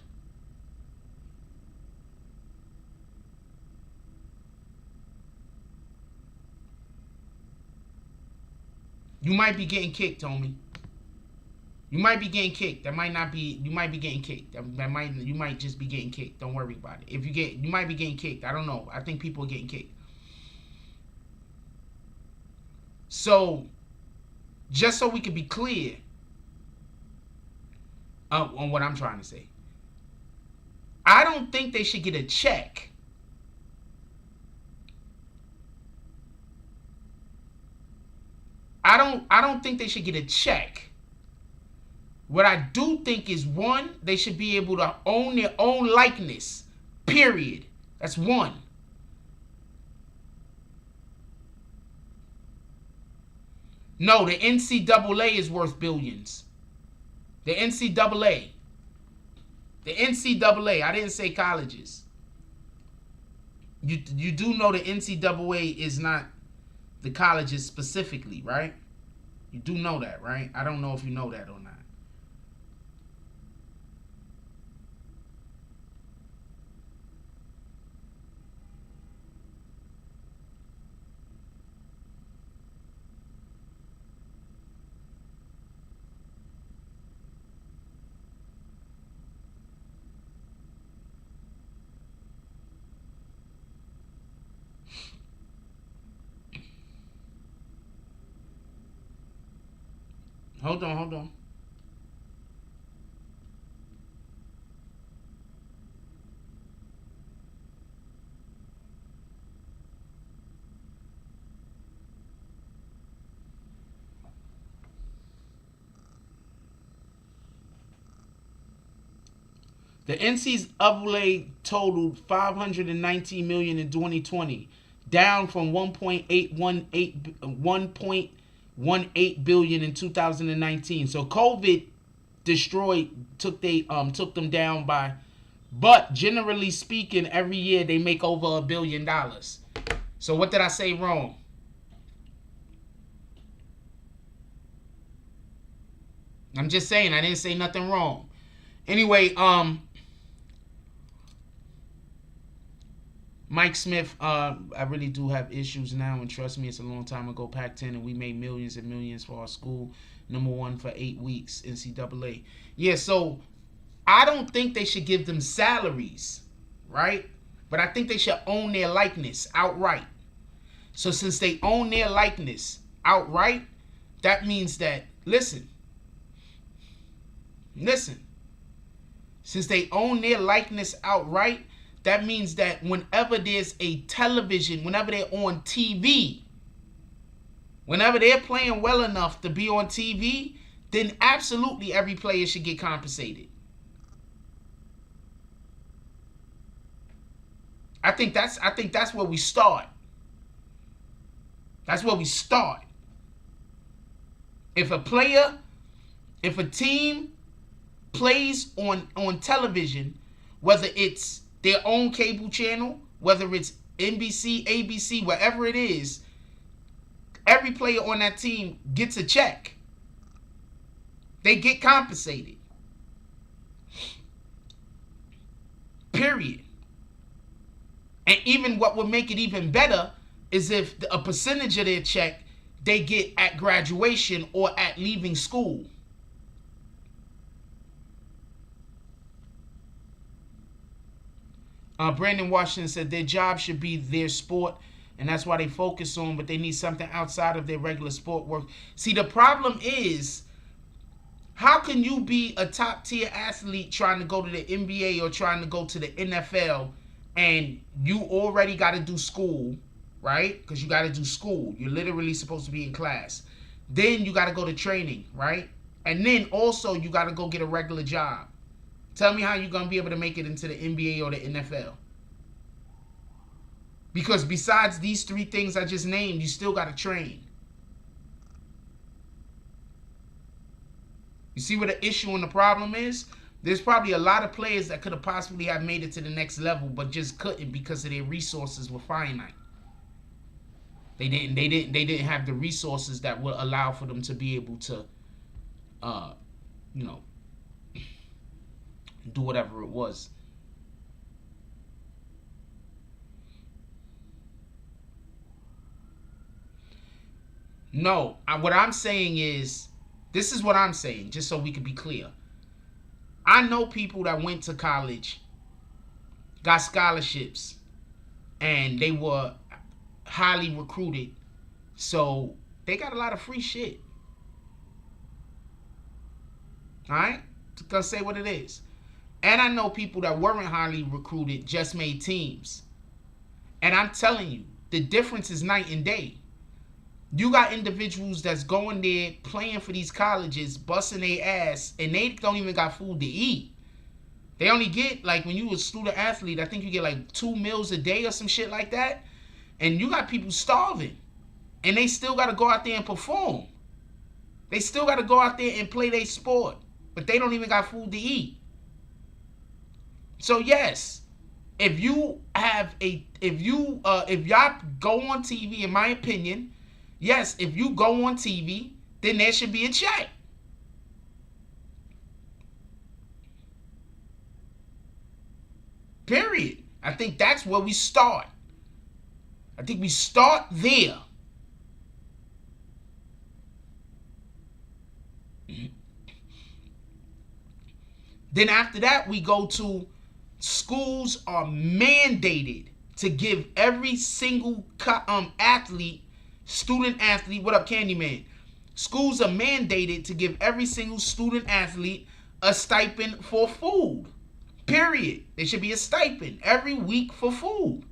You might be getting kicked, homie. You might be getting kicked. That might not be. You might be getting kicked. You might just be getting kicked. Don't worry about it. You might be getting kicked. I don't know. I think people are getting kicked. So just so we can be clear on what I'm trying to say. I don't think they should get a check. I don't think they should get a check. What I do think is, one, they should be able to own their own likeness. Period. That's one. No, the NCAA is worth billions. The NCAA. The NCAA. I didn't say colleges. You do know the NCAA is not the colleges specifically, right? You do know that, right? I don't know if you know that or not. Hold on. The NCAA totaled $519 million in 2020, down from $1.18 billion in 2019. So COVID took them down by, but generally speaking, every year they make over $1 billion. So what did I say wrong? I'm just saying, I didn't say nothing wrong. Anyway, Mike Smith, I really do have issues now, and trust me, it's a long time ago, Pac-10, and we made millions and millions for our school. #1 for 8 weeks, NCAA. Yeah, so I don't think they should give them salaries, right? But I think they should own their likeness outright. So since they own their likeness outright, that means that, listen. Since they own their likeness outright, that means that whenever there's a television, whenever they're on TV, whenever they're playing well enough to be on TV, then absolutely every player should get compensated. I think that's where we start. That's where we start. If a team plays on television, whether it's their own cable channel, whether it's NBC, ABC, wherever it is, every player on that team gets a check. They get compensated. Period. And even what would make it even better is if a percentage of their check they get at graduation or at leaving school. Brandon Washington said their job should be their sport, and that's why they focus on, but they need something outside of their regular sport work. See, the problem is, how can you be a top-tier athlete trying to go to the NBA or trying to go to the NFL, and you already got to do school, right? Because you got to do school. You're literally supposed to be in class. Then you got to go to training, right? And then also you got to go get a regular job. Tell me how you're going to be able to make it into the NBA or the NFL. Because besides these 3 things I just named, you still got to train. You see what the issue and the problem is? There's probably a lot of players that could have possibly have made it to the next level, but just couldn't because of their resources were finite. They didn't have the resources that would allow for them to be able to, do whatever it was. No, what I'm saying is, this is what I'm saying, just so we can be clear. I know people that went to college, got scholarships, and they were highly recruited, so they got a lot of free shit. All right, gonna say what it is. And I know people that weren't highly recruited just made teams. And I'm telling you, the difference is night and day. You got individuals that's going there playing for these colleges, busting their ass, and they don't even got food to eat. They only get, like, when you a student athlete, I think you get like 2 meals a day or some shit like that. And you got people starving. And they still got to go out there and perform. They still got to go out there and play their sport. But they don't even got food to eat. So yes, if y'all go on TV, in my opinion, yes, if you go on TV, then there should be a check. Period. I think that's where we start. I think we start there. Then after that, we go to schools are mandated to give every single athlete, student athlete, what up, Candyman? Schools are mandated to give every single student athlete a stipend for food. Period. There should be a stipend every week for food.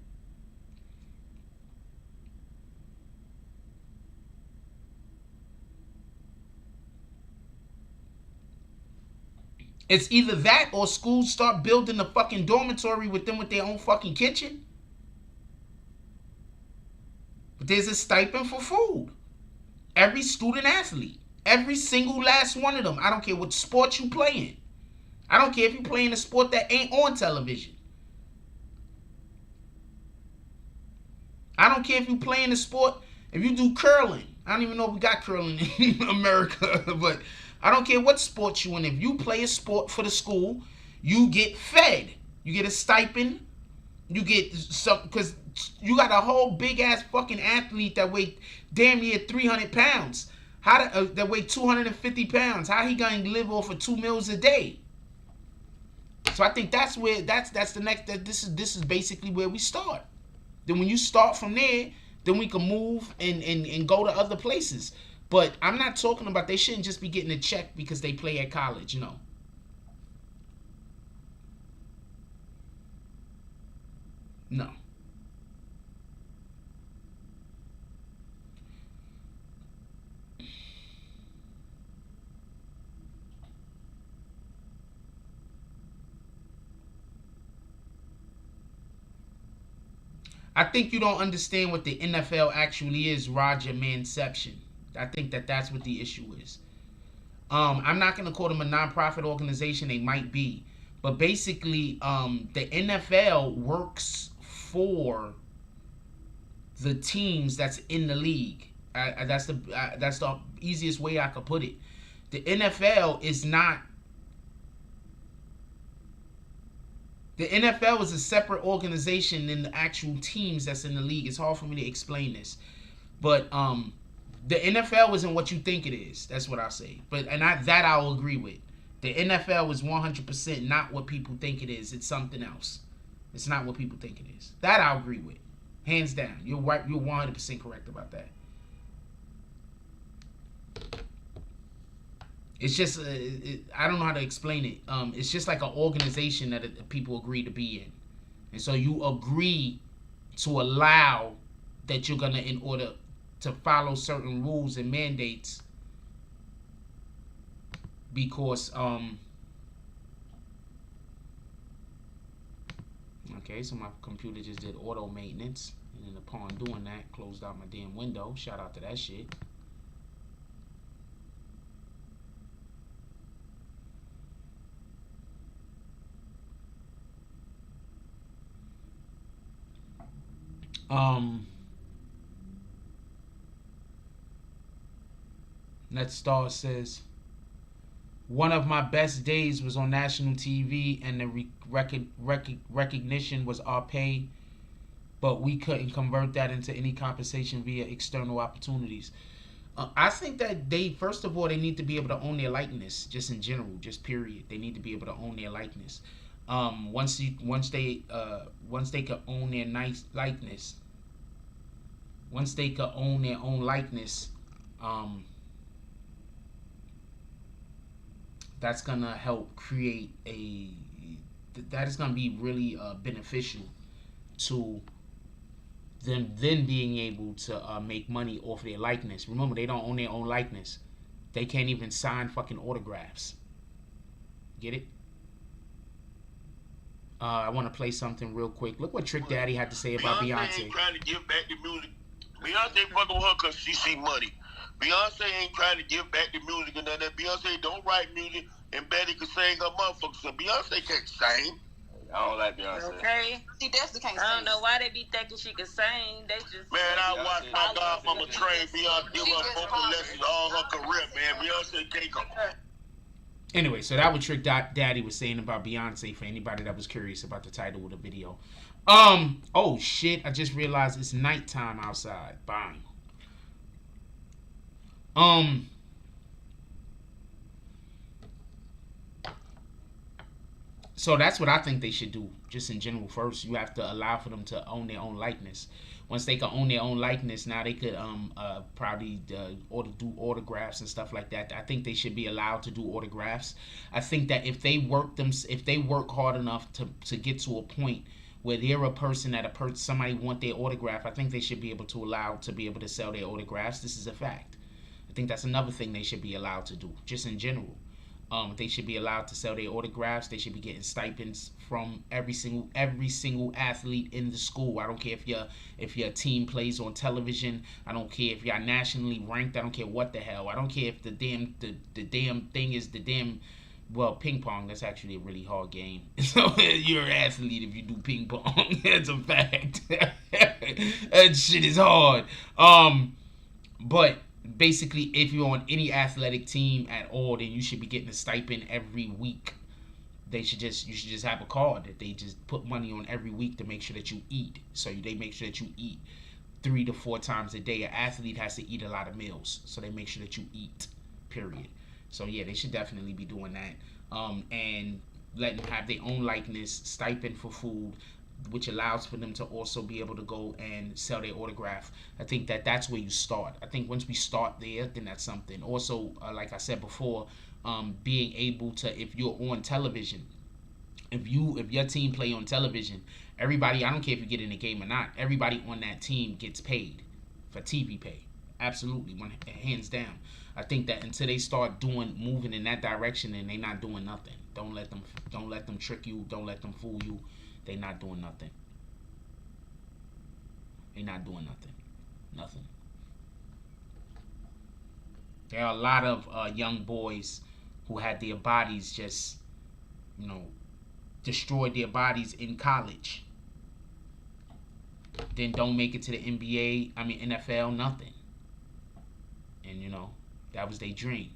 It's either that or schools start building a fucking dormitory with them with their own fucking kitchen. But there's a stipend for food. Every student athlete. Every single last one of them. I don't care what sport you playing. I don't care if you playing a sport that ain't on television. I don't care if you playing a sport, if you do curling. I don't even know if we got curling in America, but I don't care what sport you in. If you play a sport for the school, you get fed. You get a stipend. You get some, because you got a whole big ass fucking athlete that weigh damn near 300 pounds. That weigh 250 pounds. How he gonna live off of 2 meals a day? So I think that's where that's the next. This is basically where we start. Then when you start from there, then we can move and go to other places. But I'm not talking about they shouldn't just be getting a check because they play at college. No. No. I think you don't understand what the NFL actually is, Roger Manception. I think that's what the issue is. I'm not going to call them a nonprofit organization. They might be. But basically, the NFL works for the teams that's in the league. That's the easiest way I could put it. The NFL is not... The NFL is a separate organization than the actual teams that's in the league. It's hard for me to explain this. But the NFL isn't what you think it is. That's what I say. That I'll agree with. The NFL is 100% not what people think it is. It's something else. It's not what people think it is. That I'll agree with. Hands down. You're right. You're 100% correct about that. It's just, I don't know how to explain it. It's just like an organization that people agree to be in. And so you agree to allow that you're going to, in order to follow certain rules and mandates, because, okay, so my computer just did auto maintenance. And then upon doing that, closed out my damn window. Shout out to that shit. Net Star says, one of my best days was on national TV, and the recognition was our pay, but we couldn't convert that into any compensation via external opportunities. I think that they, first of all, they need to be able to own their likeness, just in general, just period. They need to be able to own their likeness. Once they could own their nice likeness, once they could own their own likeness, that's gonna help create that is gonna be really beneficial to them then being able to make money off their likeness. Remember, they don't own their own likeness. They can't even sign fucking autographs. Get it? I want to play something real quick. Look what Trick Daddy had to say about Beyonce. Ain't trying to give back the music. Beyonce fucking with her because she see money. Beyonce ain't trying to give back the music and none of that. Beyonce don't write music and Betty can sing her motherfucker. So Beyonce can't sing. I don't like Beyonce. Okay. She definitely can't sing. I don't know why they be thinking she can sing. They just Man, I watched my godmama train Beyonce give her vocal lessons all her career, man. Beyonce can't come. Anyway, so that what Trick Daddy was saying about Beyonce for anybody that was curious about the title of the video. Oh shit, I just realized it's nighttime outside. Bang. So that's what I think they should do, just in general. First, you have to allow for them to own their own likeness. Once they can own their own likeness, now they could probably do autographs and stuff like that. I think they should be allowed to do autographs. I think that if they work hard enough to get to a point where they're a person that somebody want their autograph, I think they should be able to sell their autographs. This is a fact. I think that's another thing they should be allowed to do, just in general. They should be allowed to sell their autographs. They should be getting stipends from every single athlete in the school. I don't care if your team plays on television. I don't care if you're nationally ranked. I don't care what the hell. I don't care if the damn thing is well, ping pong. That's actually a really hard game. So you're an athlete if you do ping pong. That's a fact. That shit is hard. But basically, if you're on any athletic team at all, then you should be getting a stipend every week. You should just have a card that they just put money on every week to make sure that you eat. So they make sure that you eat 3 to 4 times a day. An athlete has to eat a lot of meals, so they make sure that you eat, period. So yeah, they should definitely be doing that. And letting them have their own likeness, stipend for food, which allows for them to also be able to go and sell their autograph. I think that's where you start. I think once we start there, then that's something. Also, like I said before, being able to, if you're on television, if your team play on television, everybody, I don't care if you get in the game or not, everybody on that team gets paid for TV pay. Absolutely, hands down. I think that until they start moving in that direction, and they're not doing nothing. Don't let them trick you. Don't let them fool you. They're not doing nothing. They're not doing nothing. Nothing. There are a lot of young boys who had their bodies just, destroyed their bodies in college. Then don't make it to the NFL, nothing. And, that was their dream.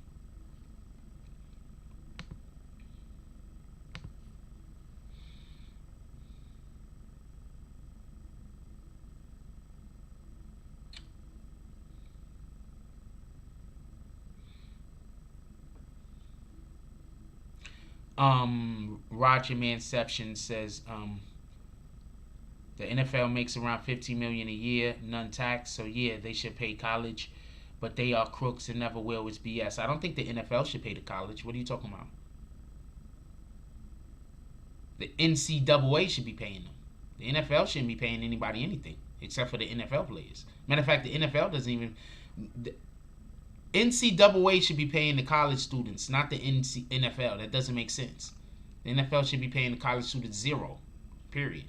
Roger Manception says the NFL makes around $15 million a year, none tax. So yeah, they should pay college, but they are crooks and never will. It's BS. I don't think the NFL should pay the college. What are you talking about? The NCAA should be paying them. The NFL shouldn't be paying anybody anything except for the NFL players. Matter of fact, the NFL doesn't even. The NCAA should be paying the college students, not the NFL. That doesn't make sense. The NFL should be paying the college students $0. Period.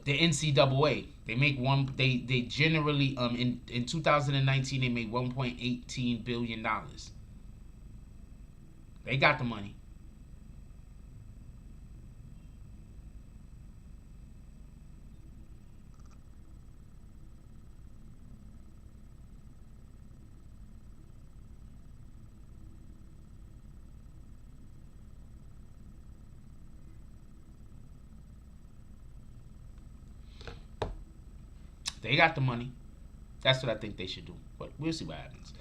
The NCAA, they make they generally in 2019 they made $1.18 billion. They got the money. They got the money. That's what I think they should do. But we'll see what happens.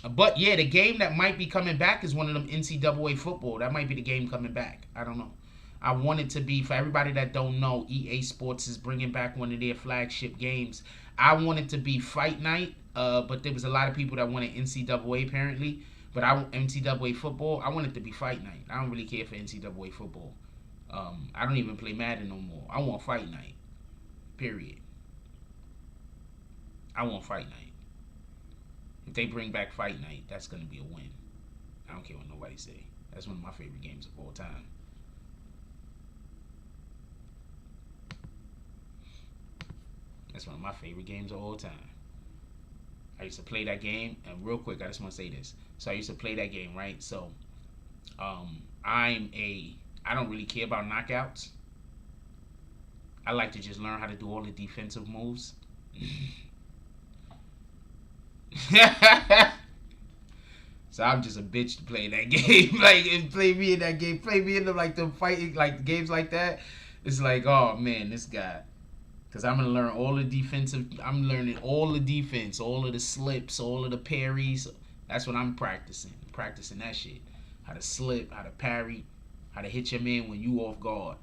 But yeah, the game that might be coming back is one of them NCAA football. That might be the game coming back. I don't know. I want it to be, for everybody that don't know, EA Sports is bringing back one of their flagship games. I want it to be Fight Night but there was a lot of people that wanted NCAA apparently. But NCAA football, I want it to be fight night. I don't really care for NCAA football. I don't even play Madden no more. I want fight night. Period. I want fight night. If they bring back fight night, that's gonna be a win. I don't care what nobody say. That's one of my favorite games of all time. That's one of my favorite games of all time. I used to play that game, and real quick, I just want to say this. So I used to play that game, right? So, I don't really care about knockouts. I like to just learn how to do all the defensive moves. So I'm just a bitch to play that game. Like, and play me in that game. Play me in the fighting, like games like that. It's like, oh man, this guy. Because I'm going to learn all the defensive. I'm learning all the defense, all of the slips, all of the parries. That's what I'm practicing. Practicing that shit. How to slip, how to parry, how to hit your man when you off guard.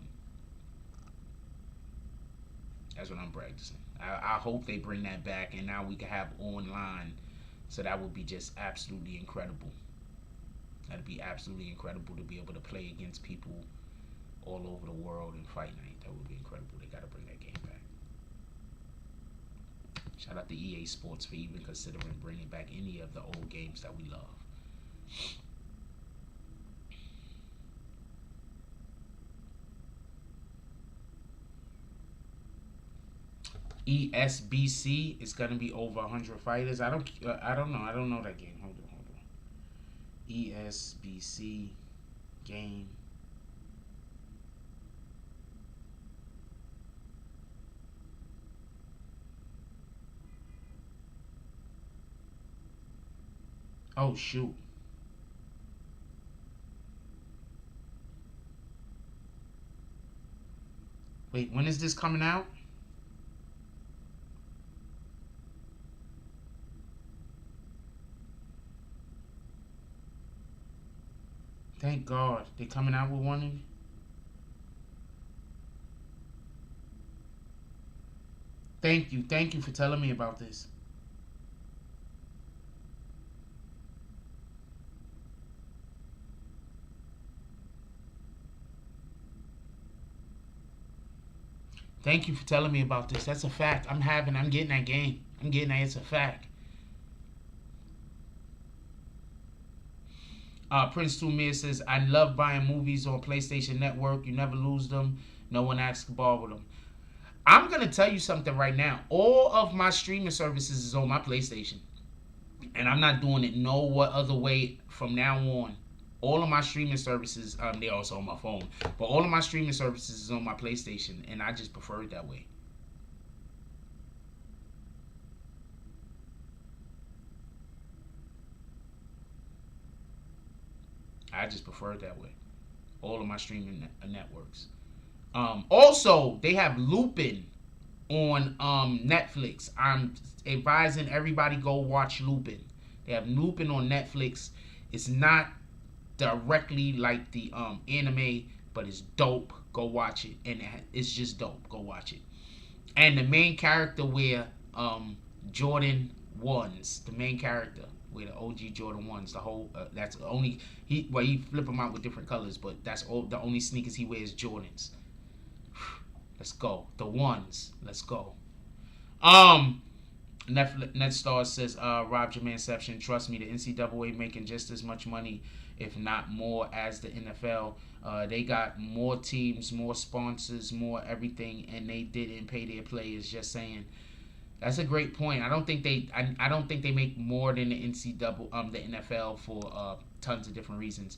That's what I'm practicing. I hope they bring that back, and now we can have online. So that would be just absolutely incredible. That'd be absolutely incredible to be able to play against people all over the world in fight night. That would be incredible. They got to bring that game back. Shout out to EA Sports for even considering bringing back any of the old games that we love. ESBC is gonna be over 100 fighters. I don't know. I don't know that game. Hold on. ESBC game. Oh shoot. Wait, when is this coming out? Thank God. They coming out with one. Thank you. Thank you for telling me about this. Thank you for telling me about this. That's a fact. I'm getting that game. I'm getting that. It's a fact. Prince Tumir says, I love buying movies on PlayStation Network. You never lose them. No one asks to borrow them. I'm going to tell you something right now. All of my streaming services is on my PlayStation. And I'm not doing it no other way from now on. All of my streaming services, they're also on my phone. But all of my streaming services is on my PlayStation. And I just prefer it that way. I just prefer it that way. All of my streaming networks. Also, they have Lupin on Netflix. I'm advising everybody go watch Lupin. They have Lupin on Netflix. It's not directly like the anime, but it's dope. Go watch it, and it's just dope. Go watch it. And the main character where Jordan ones, the main character where the OG Jordan ones, the whole that's only he flip them out with different colors, but that's all the only sneakers he wears Jordans. Let's go. The ones. Let's go. Netstar says, Rob Jermanception, trust me, the NCAA making just as much money, if not more, as the NFL. They got more teams, more sponsors, more everything, and they didn't pay their players. Just saying. That's a great point. I don't think they make more than the NCAA, the NFL for tons of different reasons.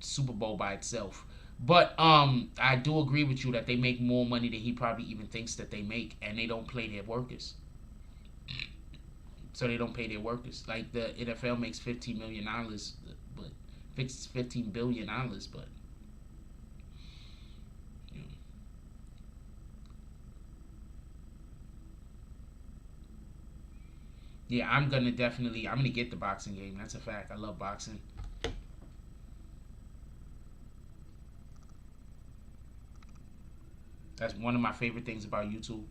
Super Bowl by itself. But I do agree with you that they make more money than he probably even thinks that they make, and they don't pay their workers. So they don't pay their workers. Like the NFL makes $15 million, but $15 billion, but you know. Yeah, I'm gonna get the boxing game. That's a fact. I love boxing. That's one of my favorite things about YouTube.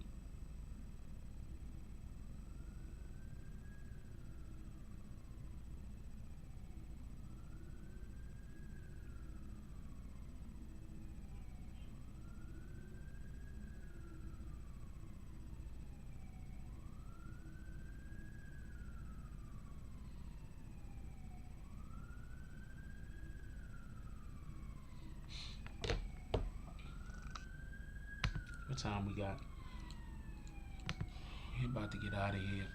time we got? We're about to get out of here.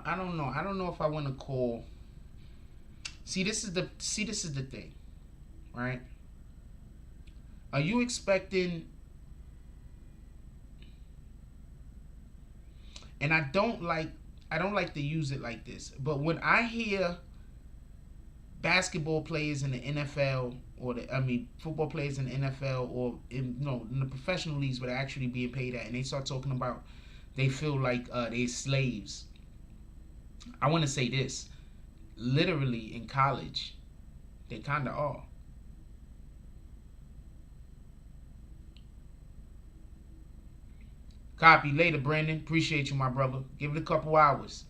I don't know. I don't know if I want to call. See, this is the thing, right? Are you expecting? And I don't like to use it like this, but when I hear basketball players in the NFL football players in the NFL or in the professional leagues where they're actually being paid at, and they start talking about they feel like they're slaves. I want to say this. Literally in college, they kind of are. Copy later, Brandon. Appreciate you, my brother. Give it a couple hours.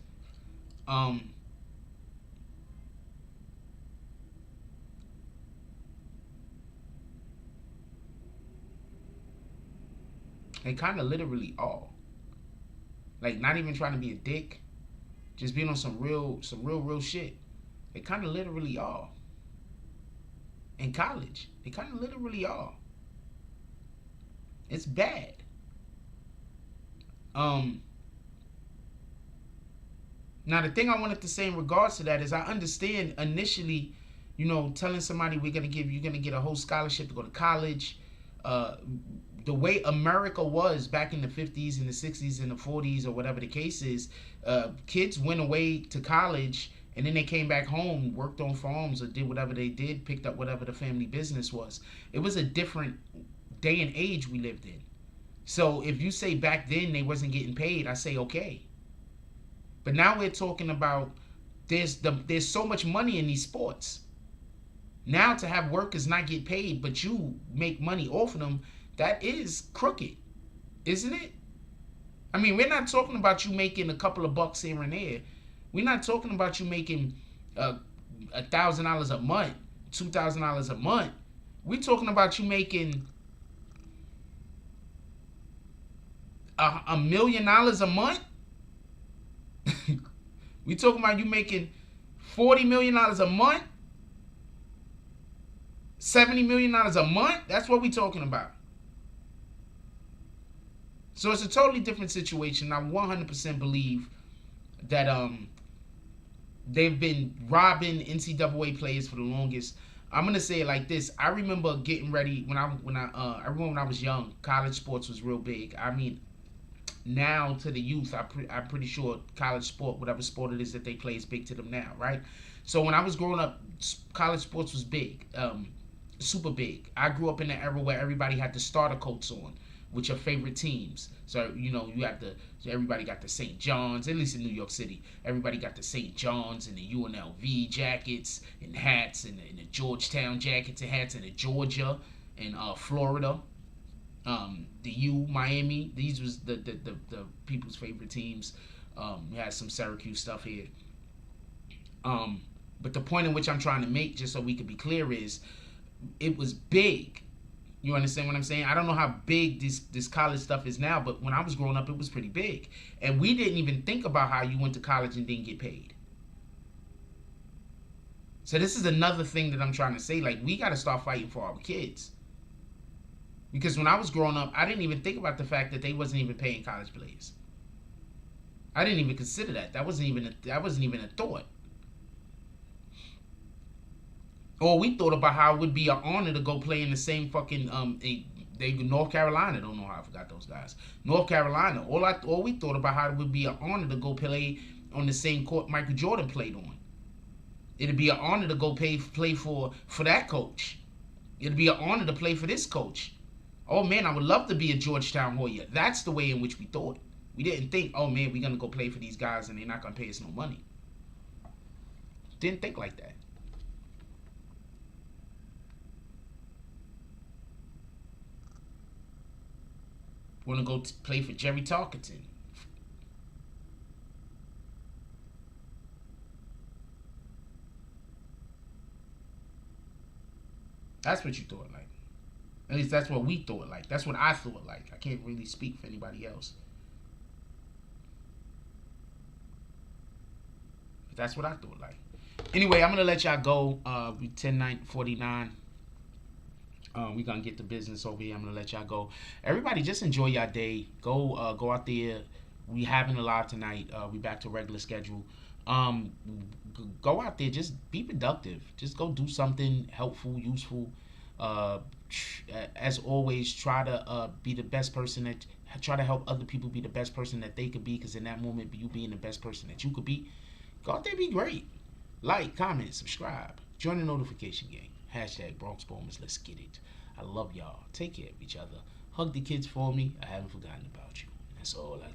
They kind of literally are. Like, not even trying to be a dick. Just being on some real shit. They kind of literally are. In college. They kind of literally are. It's bad. Now the thing I wanted to say in regards to that is I understand initially, telling somebody you're gonna get a whole scholarship to go to college. The way America was back in the 50s and the 60s and the 40s or whatever the case is, kids went away to college and then they came back home, worked on farms or did whatever they did, picked up whatever the family business was. It was a different day and age we lived in. So if you say back then they wasn't getting paid, I say okay. But now we're talking about there's so much money in these sports. Now to have workers not get paid, but you make money off of them, that is crooked, isn't it? I mean, we're not talking about you making a couple of bucks here and there. We're not talking about you making $1,000 a month, $2,000 a month. We're talking about you making $1 million a month. We talking about you making $40 million a month, $70 million a month. That's what we talking about. So it's a totally different situation. I 100% believe that they've been robbing NCAA players for the longest. I'm gonna say it like this. I remember getting ready I remember when I was young. College sports was real big. I mean, now to the youth, I'm pretty sure college sport, whatever sport it is that they play, is big to them now, right? So when I was growing up, college sports was big, super big. I grew up in an era where everybody had the starter coats on with your favorite teams. So, everybody got the St. John's, at least in New York City. Everybody got the St. John's and the UNLV jackets and hats and the Georgetown jackets and hats and the Georgia and Florida. The U, Miami. These was the people's favorite teams. We had some Syracuse stuff here. But the point in which I'm trying to make, just so we could be clear, is it was big. You understand what I'm saying? I don't know how big this college stuff is now, but when I was growing up, it was pretty big. And we didn't even think about how you went to college and didn't get paid. So this is another thing that I'm trying to say. Like, we got to start fighting for our kids. Because when I was growing up, I didn't even think about the fact that they wasn't even paying college players. I didn't even consider that. That wasn't even a thought. Or we thought about how it would be an honor to go play in the same fucking North Carolina. Don't know how I forgot those guys. North Carolina. All we thought about how it would be an honor to go play on the same court Michael Jordan played on. It'd be an honor to go play for that coach. It'd be an honor to play for this coach. Oh man, I would love to be a Georgetown Hoya. That's the way in which we thought. We didn't think, oh man, we're gonna go play for these guys and they're not gonna pay us no money. Didn't think like that. Want to go play for Jerry Tarkington. That's what you thought, like. At least that's what we thought like. That's what I thought like. I can't really speak for anybody else. But that's what I thought like. Anyway, I'm gonna let y'all go. We 10:49. We gonna get the business over here. I'm gonna let y'all go. Everybody, just enjoy your day. Go out there. We having a live tonight. We back to regular schedule. Go out there. Just be productive. Just go do something helpful, useful. As always, try to be the best person that. Try to help other people be the best person that they could be. Because in that moment, you being the best person that you could be, go out there, be great. Like, comment, subscribe, join the notification gang. Hashtag Bronx Bombers. Let's get it. I love y'all. Take care of each other. Hug the kids for me. I haven't forgotten about you. That's all I